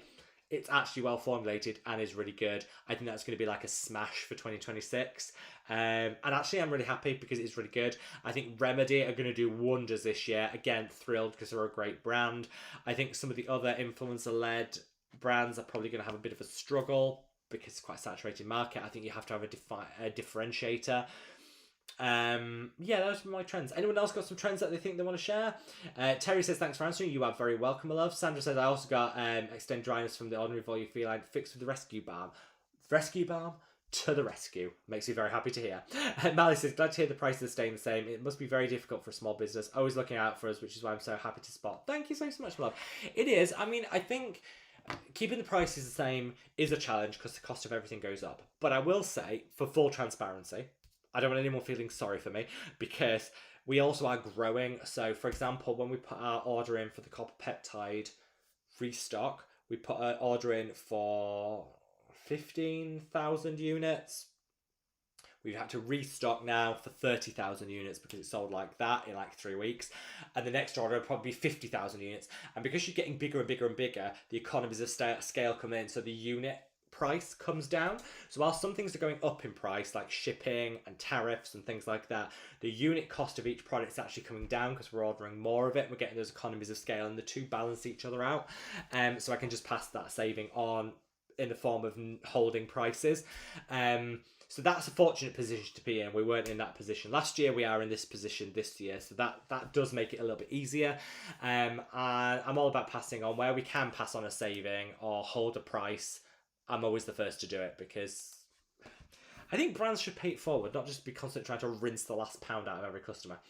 it's actually well formulated and is really good. I think that's going to be like a smash for 2026. And actually, I'm really happy because it's really good. I think Remedy are going to do wonders this year. Again, thrilled because they're a great brand. I think some of the other influencer-led brands are probably going to have a bit of a struggle because it's quite a saturated market. I think you have to have a differentiator. Those are my trends. Anyone else got some trends that they think they want to share? Terry says, thanks for answering. You are very welcome, my love. Sandra says, I also got extend dryness from the Ordinary Volume Feline fixed with the Rescue Balm. Rescue Balm to the rescue. Makes me very happy to hear. Mally says, glad to hear the prices are staying the same. It must be very difficult for a small business. Always looking out for us, which is why I'm so happy to spot. Thank you so much, my love. It is. I mean, I think keeping the prices the same is a challenge because the cost of everything goes up. But I will say, for full transparency, I don't want anyone feeling sorry for me because we also are growing. So, for example, when we put our order in for the copper peptide restock, we put an order in for 15,000 units. We've had to restock now for 30,000 units because it sold like that in like 3 weeks. And the next order will probably be 50,000 units. And because you're getting bigger and bigger and bigger, the economies of scale come in. So the unit price comes down. So while some things are going up in price, like shipping and tariffs and things like that, the unit cost of each product is actually coming down because we're ordering more of it. We're getting those economies of scale and the two balance each other out. So I can just pass that saving on in the form of holding prices. So that's a fortunate position to be in. We weren't in that position last year. We are in this position this year. So that does make it a little bit easier. And I'm all about passing on where we can pass on a saving or hold a price. I'm always the first to do it because I think brands should pay it forward, not just be constantly trying to rinse the last pound out of every customer.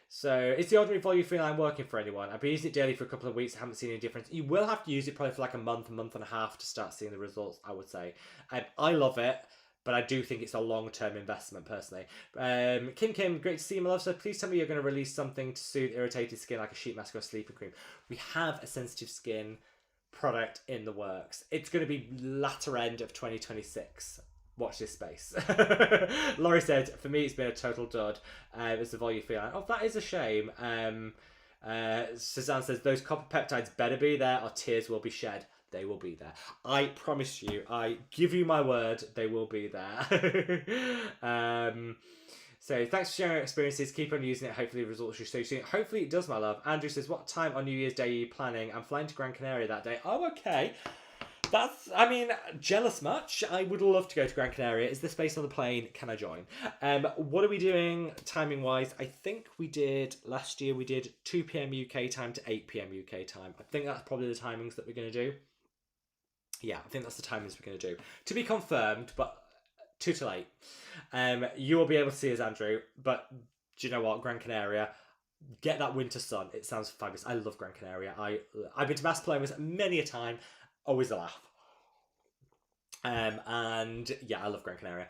So is the Ordinary Volume Feline working for anyone? I've been using it daily for a couple of weeks. I haven't seen any difference. You will have to use it probably for like a month and a half to start seeing the results, I would say. I love it, but I do think it's a long-term investment personally. Kim, great to see you, my love. So please tell me you're going to release something to soothe irritated skin like a sheet mask or a sleeping cream. We have a sensitive skin product in the works. It's going to be latter end of 2026. Watch this space. Laurie said, for me, it's been a total dud. It's the Volume Feline. Oh, that is a shame. Suzanne says, those copper peptides better be there or tears will be shed. They will be there. I promise you. I give you my word. They will be there. So thanks for sharing your experiences. Keep on using it. Hopefully the results will show soon. Hopefully it does, my love. Andrew says, what time on New Year's Day are you planning? I'm flying to Gran Canaria that day. Oh, okay. Jealous much. I would love to go to Gran Canaria. Is there space on the plane? Can I join? What are we doing timing wise? I think last year we did 2 p.m. UK time to 8 p.m. UK time. I think that's probably the timings that we're going to do. Yeah, I think that's the timings we're going to do. To be confirmed, but 2 to 8. You will be able to see us, Andrew. But do you know what? Gran Canaria, get that winter sun. It sounds fabulous. I love Gran Canaria. I've been to Mas Palomas many a time. Always a laugh. And yeah, I love Gran Canaria.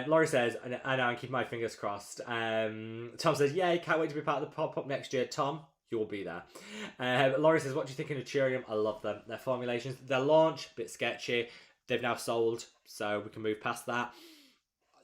Laurie says, I know, I'm keeping my fingers crossed. Tom says, yay, can't wait to be part of the pop-up next year. Tom, you'll be there. Laurie says, what do you think of Naturium? I love them. Their formulations, their launch, a bit sketchy. They've now sold, so we can move past that.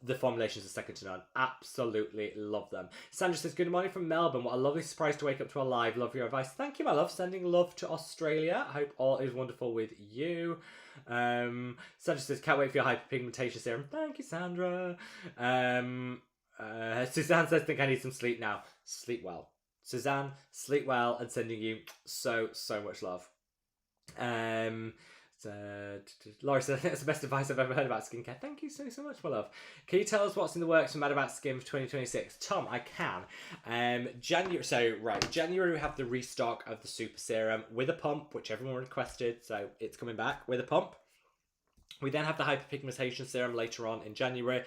The formulations are second to none. Absolutely love them. Sandra says, good morning from Melbourne. What a lovely surprise to wake up to a live. Love your advice. Thank you, my love. Sending love to Australia. I hope all is wonderful with you. Sandra says, can't wait for your hyperpigmentation serum. Thank you, Sandra. Suzanne says, think I need some sleep now. Sleep well. Suzanne, sleep well, and sending you so much love. Laura said, I think that's the best advice I've ever heard about skincare. Thank you so much, my love. Can you tell us what's in the works for madaboutskin for 2026? Tom, I can. January we have the restock of the super serum with a pump, which everyone requested, so it's coming back with a pump. We then have the hyperpigmentation serum later on in January.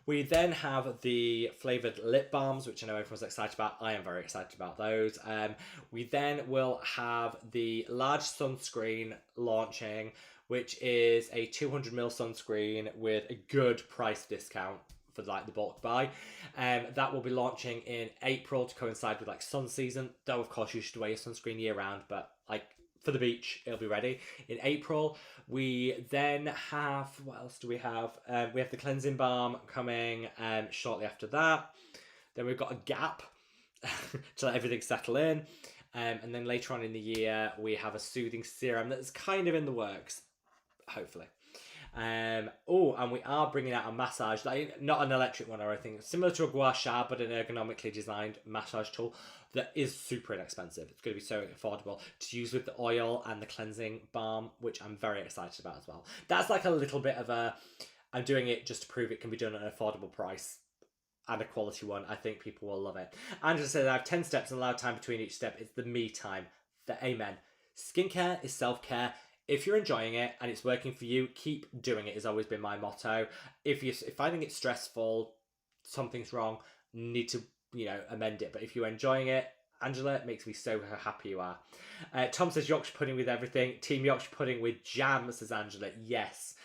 We then have the flavoured lip balms, which I know everyone's excited about. I am very excited about those. We then will have the large sunscreen launching, which is a 200ml sunscreen with a good price discount for like the bulk buy. That will be launching in April to coincide with like sun season. Though of course you should wear your sunscreen year round, but like for the beach, it'll be ready in April. We then have, what else do we have? We have the cleansing balm coming shortly after that. Then we've got a gap to let everything settle in. And then later on in the year, we have a soothing serum that's kind of in the works, hopefully. And we are bringing out a massage, like not an electric one or anything, similar to a gua sha, but an ergonomically designed massage tool that is super inexpensive. It's going to be so affordable to use with the oil and the cleansing balm, which I'm very excited about as well. That's like a little bit of a, I'm doing it just to prove it can be done at an affordable price and a quality one. I think people will love it. Angela said, I have 10 steps and allowed time between each step. It's the me time. The amen. Skincare is self-care. If you're enjoying it and it's working for you, keep doing it has always been my motto. If I think it's stressful, something's wrong, need to, amend it. But if you're enjoying it, Angela, it makes me so happy you are. Tom says Yorkshire pudding with everything. Team Yorkshire pudding with jam, says Angela. Yes.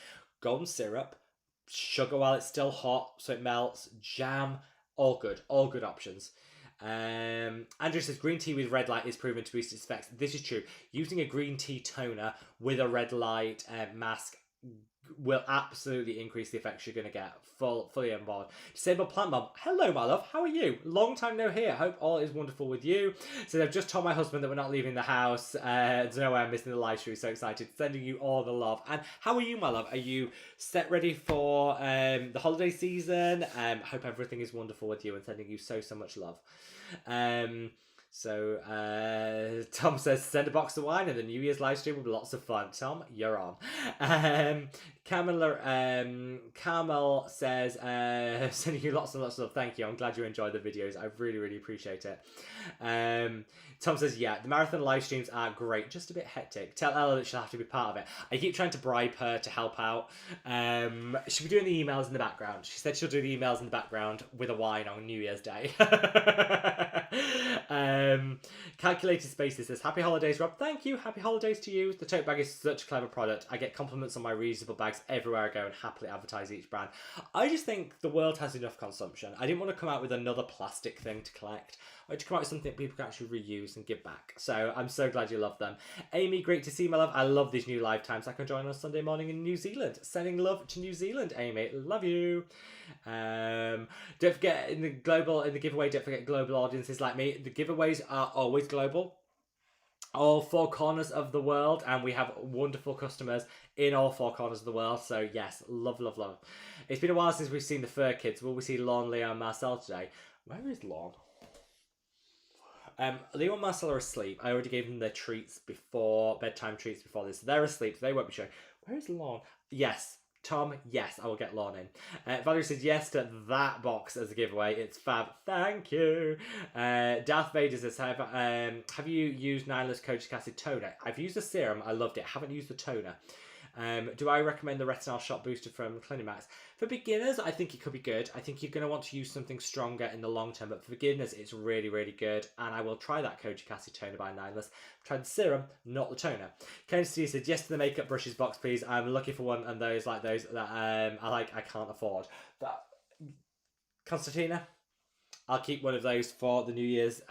Golden syrup, sugar while it's still hot so it melts, jam, all good options. Andrew says green tea with red light is proven to boost its effects. This is true. Using a green tea toner with a red light mask will absolutely increase the effects you're going to get. Fully on board. Disabled Plant Mom, hello my love, how are you? Long time no hear. Hope all is wonderful with you. So I've just told my husband that we're not leaving the house. There's no way I'm missing the live stream. So excited. Sending you all the love. And how are you, my love? Are you set ready for the holiday season? Hope everything is wonderful with you and sending you so much love. Tom says, send a box of wine and the New Year's live stream will be lots of fun. Tom, you're on. Carmel says, sending you lots and lots of love. Thank you. I'm glad you enjoyed the videos. I really appreciate it. Tom says, yeah, the marathon live streams are great. Just a bit hectic. Tell Ella that she'll have to be part of it. I keep trying to bribe her to help out. She'll be doing the emails in the background. She said she'll do the emails in the background with a wine on New Year's Day. Calculated Spaces says, happy holidays, Rob. Thank you. Happy holidays to you. The tote bag is such a clever product. I get compliments on my reusable bags everywhere I go and happily advertise each brand. I just think the world has enough consumption. I didn't want to come out with another plastic thing to collect. I had to come out with something people can actually reuse and give back. So I'm so glad you love them. Amy, great to see, my love. I love these new live times. I can join on Sunday morning in New Zealand. Sending love to New Zealand, Amy. Love you. Don't forget in the giveaway, don't forget global audiences like me. The giveaways are always global. All four corners of the world, and we have wonderful customers in all four corners of the world. So yes, love. It's been a while since we've seen the fur kids. Will we see Lon, Leo and Marcel today? Where is Lon? Leo and Marcel are asleep. I already gave them their treats before, bedtime treats before this. So they're asleep, so they won't be showing. Where is Lon? Yes. Tom, yes, I will get Lon in. Valerie says yes to that box as a giveaway. It's fab. Thank you. Darth Vader says, have you used Nyla's Kojic Acid toner? I've used the serum. I loved it. Haven't used the toner. Do I recommend the Retinol Shot Booster from Clinimax? For beginners, I think it could be good. I think you're going to want to use something stronger in the long term, but for beginners, it's really, really good. And I will try that Kojic Acid Toner by Nideless. Try the serum, not the toner. Ken Steve said, yes to the makeup brushes box, please. I'm looking for one, and those like those that I can't afford. But Constantina, I'll keep one of those for the New Year's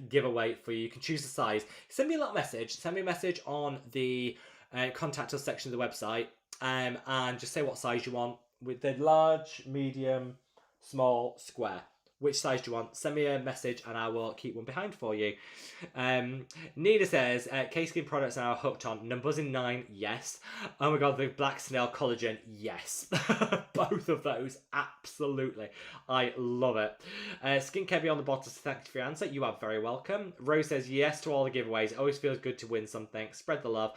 giveaway for you. You can choose the size. Send me a little message. Send me a message on the contact us section of the website, and just say what size you want. With the large, medium, small, square. Which size do you want? Send me a message and I will keep one behind for you. Nina says, K-Skin products are now hooked on. Numbers in 9, yes. Oh my god, the Black Snail Collagen, yes. Both of those, absolutely. I love it. Skincare Beyond the Bottles, thank you for your answer. You are very welcome. Rose says, yes to all the giveaways. It always feels good to win something. Spread the love.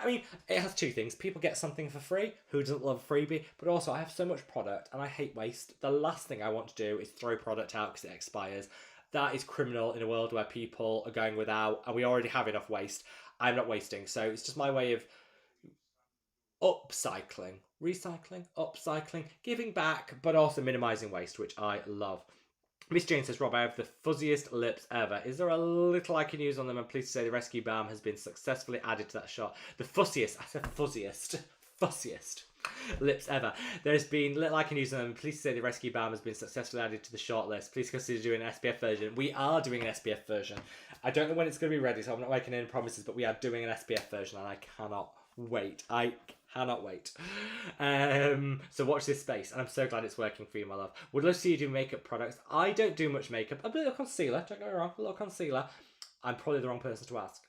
I mean, it has two things. People get something for free. Who doesn't love a freebie? But also, I have so much product and I hate waste. The last thing I want to do is throw product out because it expires. That is criminal in a world where people are going without and we already have enough waste. I'm not wasting, so it's just my way of upcycling, giving back, but also minimizing waste, which I love. Miss Jane says, Rob, I have the fuzziest lips ever. Is there a little I can use on them? I'm pleased to say the Rescue Balm has been successfully added to that shot. The fussiest, I said fussiest lips ever. There's been little I can use on them. Please say the Rescue Balm has been successfully added to the shortlist. Please consider doing an SPF version. We are doing an SPF version. I don't know when it's going to be ready, so I'm not making any promises, but we are doing an SPF version and I cannot wait. I cannot wait. So watch this space, and I'm so glad it's working for you, my love. Would love to see you do makeup products. I don't do much makeup. A little concealer, don't get me wrong, a little concealer. I'm probably the wrong person to ask.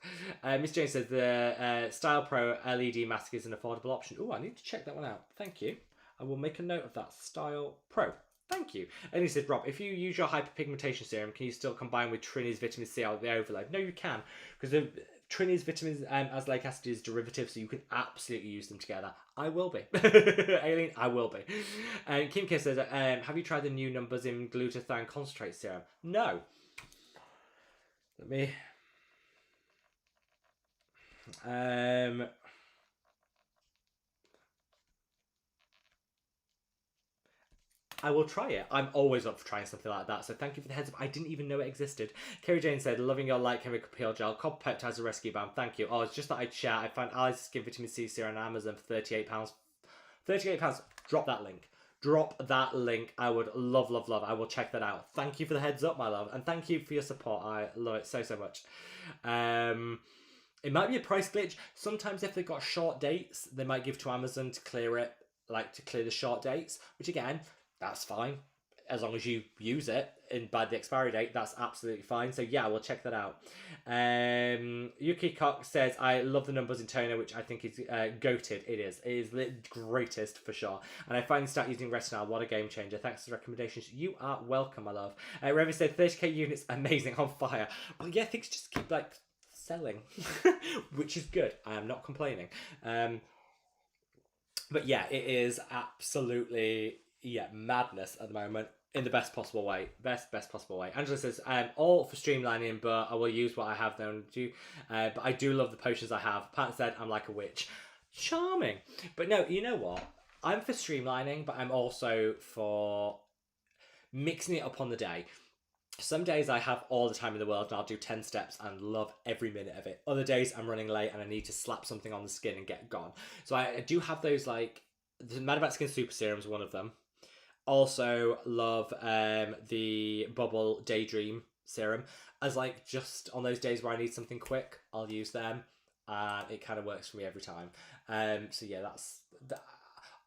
Miss Jane says the Style Pro LED mask is an affordable option. Oh, I need to check that one out. Thank you. I will make a note of that. Style Pro. Thank you. And he said, Rob, if you use your hyperpigmentation serum, can you still combine with Trini's vitamin C out of the overload? No, you can, because the Trini's vitamins azelaic acid is derivative, so you can absolutely use them together. I will be. Aileen, I will be. Kim K says, have you tried the new numbers in glutathione concentrate serum? No. Let me... I will try it. I'm always up for trying something like that, so thank you for the heads up. I didn't even know it existed. Kerry Jane said, loving your light chemical peel gel, copper peptides, a rescue balm. Thank you. Oh, it's just that I'd share. I found Alice's Skin Vitamin C serum on Amazon for £38. £38. Drop that link. Drop that link. I would love, love, love. I will check that out. Thank you for the heads up, my love. And thank you for your support. I love it so, so much. It might be a price glitch. Sometimes if they've got short dates, they might give to Amazon to clear it, like to clear the short dates, which again, that's fine. As long as you use it by the expiry date, that's absolutely fine. So yeah, we'll check that out. Yuki Cox says, I love the numbers in toner, which I think is goated. It is. It is the greatest for sure. And I finally start using Retinol. What a game changer. Thanks for the recommendations. You are welcome, my love. Remy said, 30k units, amazing, on fire. Well, yeah, things just keep like selling, which is good. I am not complaining. But yeah, it is absolutely... madness at the moment in the best possible way. Best possible way. Angela says, all for streamlining, but I will use what I have known to. But I do love the potions I have. Pat said, I'm like a witch. Charming. But no, you know what? I'm for streamlining, but I'm also for mixing it up on the day. Some days I have all the time in the world and I'll do 10 steps and love every minute of it. Other days I'm running late and I need to slap something on the skin and get gone. So I do have those, like, the madaboutskin super serums, one of them. Also love the Bubble Daydream serum, as like just on those days where I need something quick, I'll use them, and it kind of works for me every time. So yeah, that's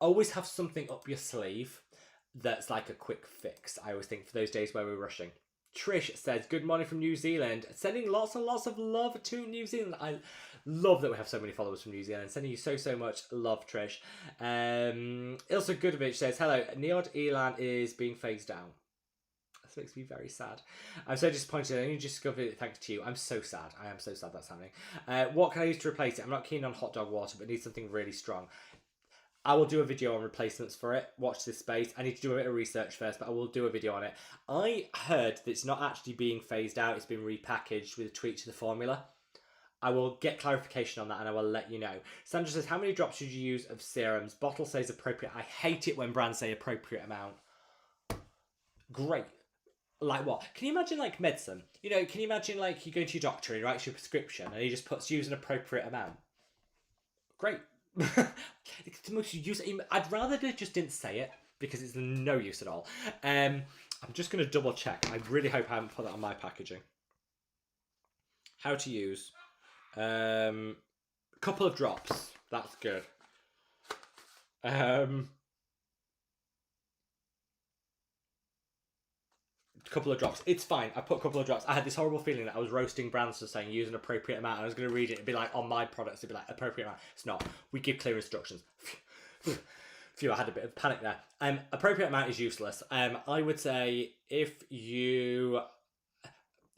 always have something up your sleeve that's like a quick fix. I always think for those days where we're rushing. Trish says, good morning from New Zealand. Sending lots and lots of love to New Zealand. I love that we have so many followers from New Zealand. Sending you so, so much love, Trish. Ilsa Goodovich says, hello, Neod Elan is being phased out. This makes me very sad. I'm so disappointed. I only discovered it thanks to you. I'm so sad. I am so sad that's happening. What can I use to replace it? I'm not keen on hot dog water, but need something really strong. I will do a video on replacements for it. Watch this space. I need to do a bit of research first, but I will do a video on it. I heard that it's not actually being phased out. It's been repackaged with a tweak to the formula. I will get clarification on that and I will let you know. Sandra says, how many drops should you use of serums? Bottle says appropriate. I hate it when brands say appropriate amount. Great. Like what? Can you imagine like medicine? You know, can you imagine like you go to your doctor and he writes you a prescription and he just puts use an appropriate amount? Great. It's the most use. I'd rather they just didn't say it because it's no use at all. I'm just going to double check. I really hope I haven't put that on my packaging. How to use. Couple of drops. That's good. Couple of drops. It's fine. I put a couple of drops. I had this horrible feeling that I was roasting brands for saying use an appropriate amount. I was going to read it. It'd be like on my products. It'd be like appropriate amount. It's not. We give clear instructions. Phew, I had a bit of panic there. Appropriate amount is useless. I would say if you...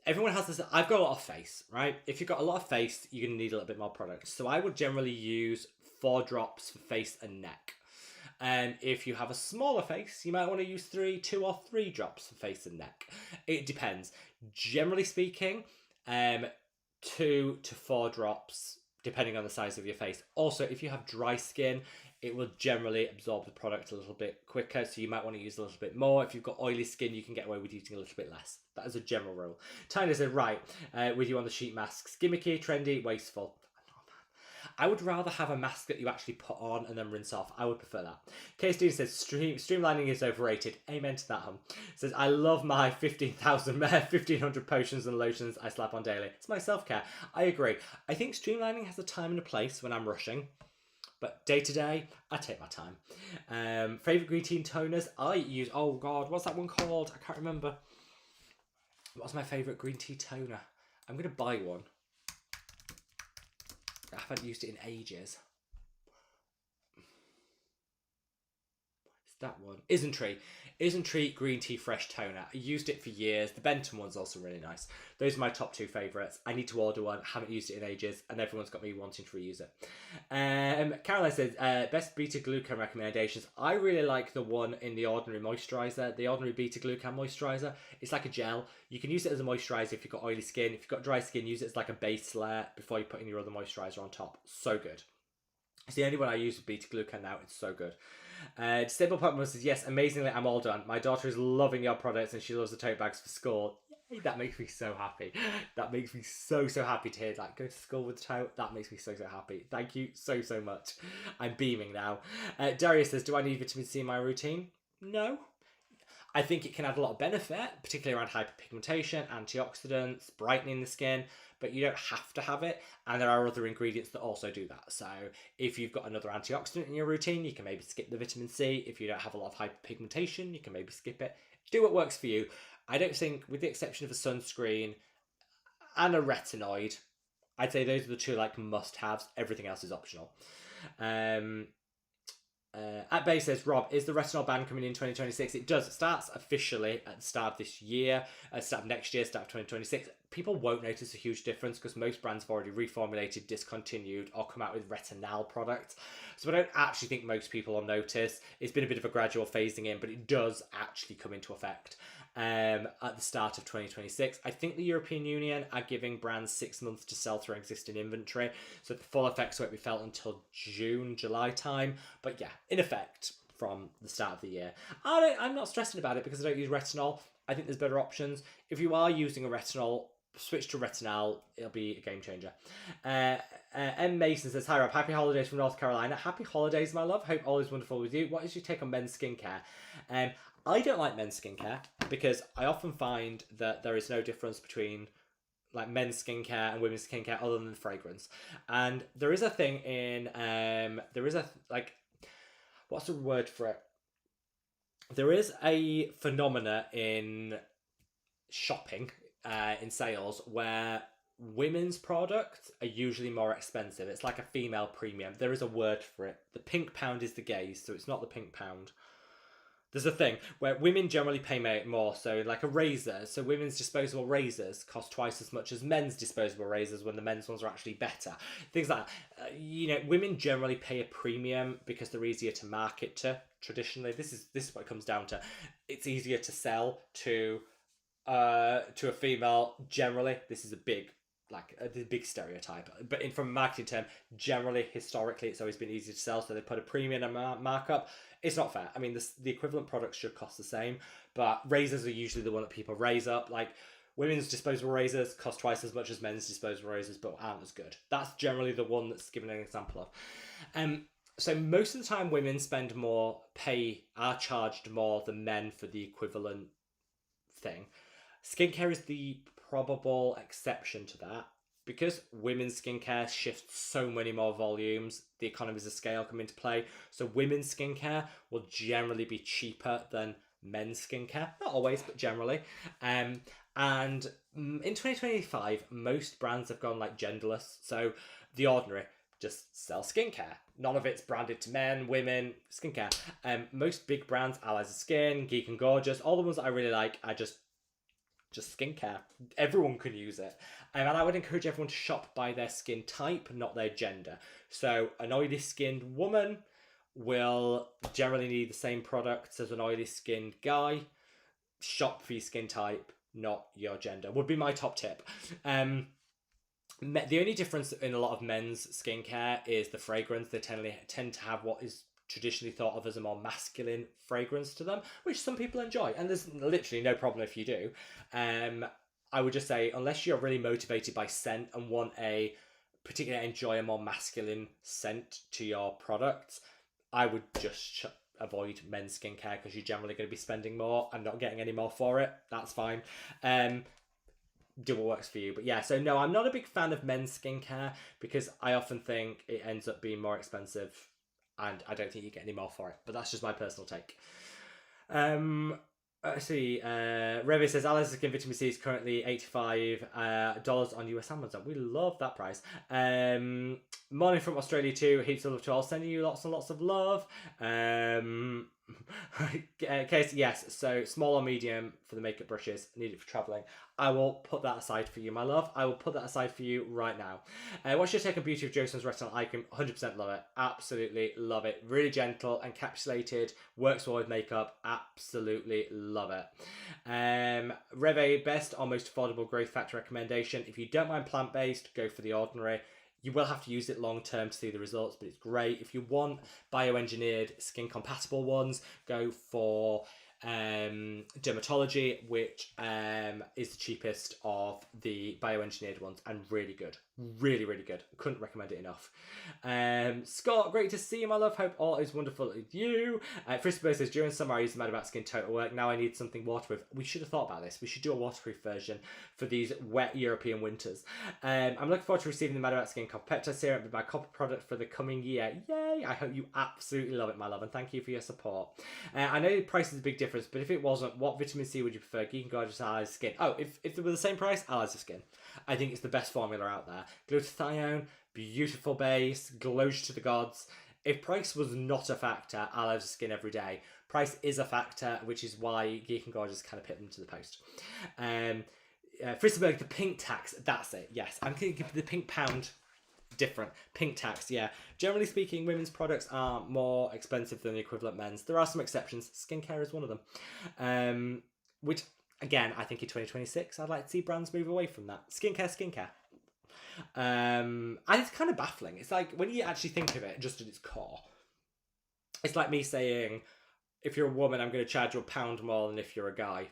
Everyone has this... I've got a lot of face, right? If you've got a lot of face, you're going to need a little bit more product. So I would generally use 4 drops for face and neck. If you have a smaller face, you might want to use 2 or 3 drops for face and neck. It depends. Generally speaking, 2 to 4 drops, depending on the size of your face. Also, if you have dry skin, it will generally absorb the product a little bit quicker, so you might want to use a little bit more. If you've got oily skin, you can get away with using a little bit less. That is a general rule. Tyler said, right, with you on the sheet masks. Gimmicky, trendy, wasteful. I would rather have a mask that you actually put on and then rinse off. I would prefer that. K-Steven says, streamlining is overrated. Amen to that, hon. Says, I love my 1,500 potions and lotions I slap on daily. It's my self-care. I agree. I think streamlining has a time and a place when I'm rushing. But day to day, I take my time. Favourite green tea toners? I use, oh God, what's that one called? I can't remember. What's my favourite green tea toner? I'm going to buy one. I haven't used it in ages. It's that one. Isntree Green Tea Fresh Toner. I used it for years. The Benton one's also really nice. Those are my top 2 favourites. I need to order one. Haven't used it in ages. And everyone's got me wanting to reuse it. Caroline says, best beta-glucan recommendations. I really like the one in the Ordinary Moisturiser. The Ordinary beta-glucan moisturiser. It's like a gel. You can use it as a moisturiser if you've got oily skin. If you've got dry skin, use it as like a base layer before you put in your other moisturiser on top. So good. It's the only one I use with beta-glucan now. It's so good. Stable Pokemon says, yes, amazingly, I'm all done. My daughter is loving your products and she loves the tote bags for school. Yay, that makes me so happy. That makes me so happy to hear that. Go to school with the tote. That makes me so happy. Thank you so much. I'm beaming now. Darius says, do I need vitamin C in my routine? No. I think it can add a lot of benefit, particularly around hyperpigmentation, antioxidants, brightening the skin, but you don't have to have it. And there are other ingredients that also do that. So if you've got another antioxidant in your routine, you can maybe skip the vitamin C. If you don't have a lot of hyperpigmentation, you can maybe skip it. Do what works for you. I don't think, with the exception of a sunscreen and a retinoid, I'd say those are the 2 like must-haves. Everything else is optional. At Bay says, Rob, is the retinol ban coming in 2026? It does. It starts officially at the start of this year, start of next year, start of 2026. People won't notice a huge difference because most brands have already reformulated, discontinued, or come out with retinol products. So I don't actually think most people will notice. It's been a bit of a gradual phasing in, but it does actually come into effect at the start of 2026. I think the European Union are giving brands 6 months to sell through existing inventory, so the full effects won't be felt until June, July time. But yeah, in effect from the start of the year. I'm not stressing about it because I don't use retinol. I think there's better options. If you are using a retinol, switch to retinol. It'll be a game changer. M. Mason says, hi Rob, happy holidays from North Carolina. Happy holidays, my love. Hope all is wonderful with you. What is your take on men's skincare? I don't like men's skincare because I often find that there is no difference between like men's skincare and women's skincare other than the fragrance. And there is a thing in, what's the word for it? There is a phenomena in shopping, in sales, where women's products are usually more expensive. It's like a female premium. There is a word for it. The pink pound is the gaze, so it's not the pink pound. There's a thing where women generally pay more, so like a razor. So women's disposable razors cost twice as much as men's disposable razors when the men's ones are actually better. Things like that. Women generally pay a premium because they're easier to market to traditionally. This is what it comes down to. It's easier to sell to a female generally. This is a big like the big stereotype. But from a marketing term, generally, historically, it's always been easy to sell, so they put a premium markup. It's not fair. I mean, the equivalent products should cost the same, but razors are usually the one that people raise up. Like, women's disposable razors cost twice as much as men's disposable razors, but aren't as good. That's generally the one that's given an example of. So most of the time, women spend more, are charged more than men for the equivalent thing. Skincare is the probable exception to that. Because women's skincare shifts so many more volumes, the economies of scale come into play. So women's skincare will generally be cheaper than men's skincare. Not always, but generally. And in 2025, most brands have gone like genderless. So The Ordinary just sell skincare. None of it's branded to men, women, skincare. Most big brands, Allies of Skin, Geek and Gorgeous, all the ones that I really like are just skincare. Everyone can use it. And I would encourage everyone to shop by their skin type, not their gender. So an oily skinned woman will generally need the same products as an oily skinned guy. Shop for your skin type, not your gender, would be my top tip. The only difference in a lot of men's skincare is the fragrance. They tend to have what is traditionally thought of as a more masculine fragrance to them, which some people enjoy, and there's literally no problem if you do. I would just say, unless you're really motivated by scent and want particularly enjoy a more masculine scent to your products, I would just avoid men's skincare, because you're generally going to be spending more and not getting any more for it. That's fine. Do what works for you. But yeah, so no, I'm not a big fan of men's skincare, because I often think it ends up being more expensive and I don't think you get any more for it. But that's just my personal take. Let's see. Revy says Allies of Skin Vitamin C is currently $85 on US Amazon. We love that price. Morning from Australia too. Heaps of love to all. Sending you lots and lots of love. Case, yes. So small or medium for the makeup brushes. Need it for traveling. I will put that aside for you, my love. I will put that aside for you right now. What's your take on Beauty of Joseph's Retinol Eye Cream? 100% love it. Absolutely love it. Really gentle, encapsulated, works well with makeup. Absolutely love it. Reve, best or most affordable growth factor recommendation. If you don't mind plant-based, go for The Ordinary. You will have to use it long term to see the results, but it's great. If you want bioengineered skin compatible ones, go for Dermatology, which is the cheapest of the bioengineered ones, and really good. Really, really good. Couldn't recommend it enough. Scott, great to see you, my love. Hope all is wonderful with you. Frisbee says, during summer I used the Mad About Skin Total Work. Now I need something waterproof. We should have thought about this. We should do a waterproof version for these wet European winters. I'm looking forward to receiving the Mad About Skin Peptide Serum, my copper product for the coming year. Yay! I hope you absolutely love it, my love, and thank you for your support. I know the price is a big difference, but if it wasn't, what vitamin C would you prefer? Geek and Gorgeous, Allies of Skin? Oh, if they were the same price, Allies of Skin. I think it's the best formula out there. Glutathione, beautiful base, glows to the gods. If price was not a factor, Allies of Skin every day. Price is a factor, which is why Geek and Gorgeous kind of put them to the post. Fristenberg, the pink tax, that's it, yes. I'm thinking the pink pound, different. Pink tax, yeah. Generally speaking, women's products are more expensive than the equivalent men's. There are some exceptions. Skincare is one of them. Which, again, I think in 2026, I'd like to see brands move away from that. Skincare. And it's kind of baffling. It's like, when you actually think of it just at its core, it's like me saying, if you're a woman, I'm going to charge you £1 more than if you're a guy.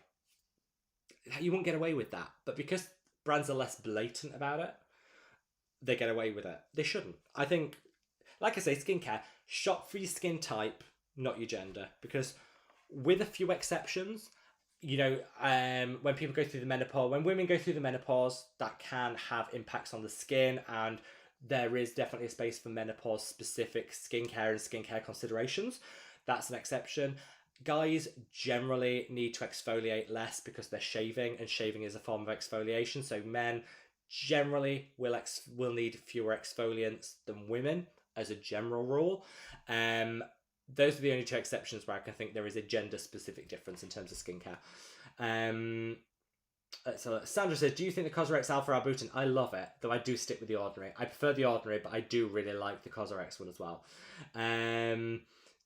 You won't get away with that. But because brands are less blatant about it, they get away with it. They shouldn't. I think, like I say, skincare, shop for your skin type, not your gender. Because with a few exceptions, you know, when people go through the menopause, when women go through the menopause, that can have impacts on the skin, and there is definitely a space for menopause-specific skincare and skincare considerations. That's an exception. Guys generally need to exfoliate less because they're shaving, and shaving is a form of exfoliation. So men generally will need fewer exfoliants than women as a general rule. Those are the only two exceptions where I can think there is a gender-specific difference in terms of skincare. So Sandra says, do you think the Cosrx Alpha Arbutin? I love it, though I do stick with The Ordinary. I prefer The Ordinary, but I do really like the Cosrx one as well.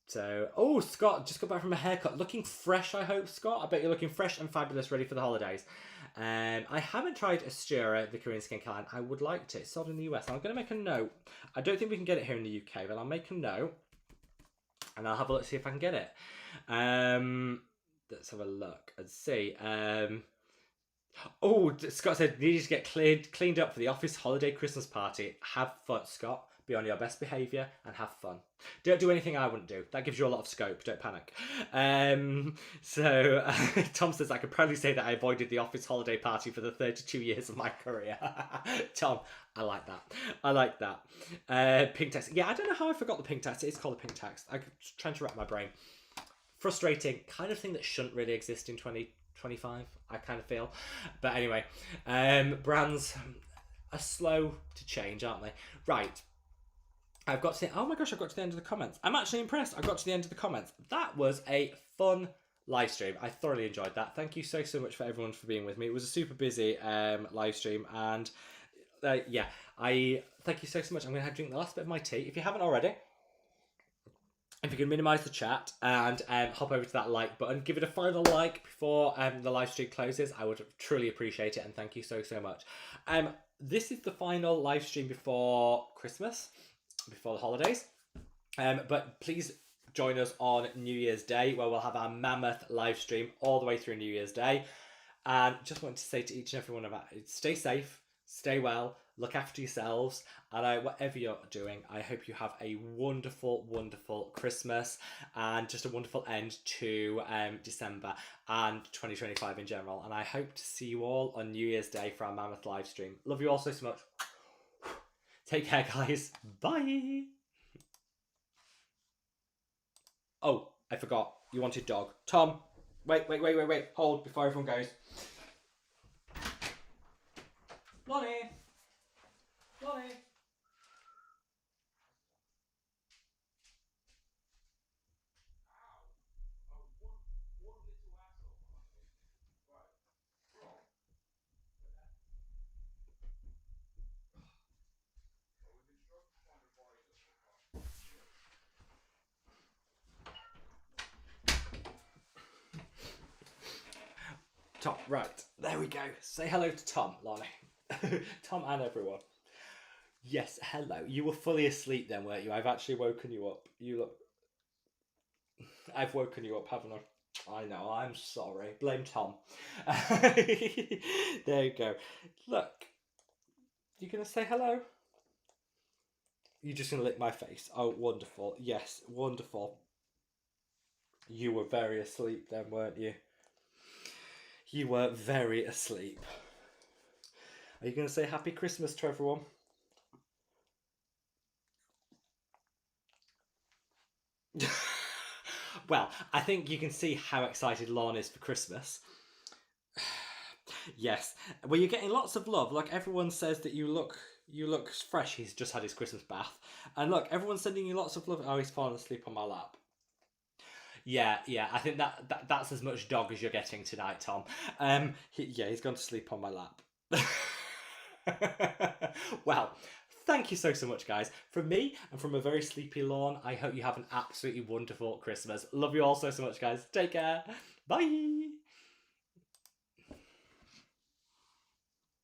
So, oh, Scott, just got back from a haircut. Looking fresh, I hope, Scott. I bet you're looking fresh and fabulous, ready for the holidays. I haven't tried Astura, the Korean skincare line. I would like to. It's sold in the US. I'm going to make a note. I don't think we can get it here in the UK, but I'll make a note. And I'll have a look, see if I can get it. Let's have a look and see. Oh, Scott said, needed to get cleaned up for the office holiday Christmas party. Have fun, Scott. Be on your best behaviour and have fun. Don't do anything I wouldn't do. That gives you a lot of scope. Don't panic. Tom says, I could proudly say that I avoided the office holiday party for the 32 years of my career. Tom, I like that. I like that. Pink text. Yeah, I don't know how I forgot the pink text. It is called a pink text. I'm trying to wrap my brain. Frustrating. Kind of thing that shouldn't really exist in 2025, I kind of feel. But anyway, brands are slow to change, aren't they? Right. I've got to the, oh my gosh, I've got to the end of the comments. I'm actually impressed. I got to the end of the comments. That was a fun live stream. I thoroughly enjoyed that. Thank you so much for everyone for being with me. It was a super busy live stream, and yeah, I thank you so much. I'm going to have to drink the last bit of my tea. If you haven't already, if you can minimise the chat and hop over to that like button, give it a final like before the live stream closes, I would truly appreciate it, and thank you so much. This is the final live stream before Christmas, before the holidays, but please join us on New Year's Day, where we'll have our mammoth live stream all the way through New Year's Day. And just want to say to each and every one of you, stay safe, stay well, look after yourselves, and whatever you're doing, I hope you have a wonderful Christmas and just a wonderful end to December and 2025 in general. And I hope to see you all on New Year's Day for our mammoth live stream. Love you all so much. Take care, guys. Bye. Oh, I forgot. You wanted dog. Tom, wait. Hold before everyone goes. Lonnie. Tom, right, there we go. Say hello to Tom, Lonnie. Tom and everyone. Yes, hello. You were fully asleep then, weren't you? I've actually woken you up. I've woken you up, haven't I? I know, I'm sorry. Blame Tom. There you go. Look, you gonna say hello? You're just gonna lick my face. Oh, wonderful. Yes, wonderful. You were very asleep then, weren't you? You were very asleep. Are you going to say Happy Christmas to everyone? Well, I think you can see how excited Lorne is for Christmas. Yes. Well, you're getting lots of love. Like, everyone says that you look fresh. He's just had his Christmas bath. And look, everyone's sending you lots of love. Oh, he's fallen asleep on my lap. Yeah, I think that's as much dog as you're getting tonight, Tom. He's gone to sleep on my lap. Well, thank you so much, guys. From me and from a very sleepy Lorne, I hope you have an absolutely wonderful Christmas. Love you all so much, guys. Take care. Bye.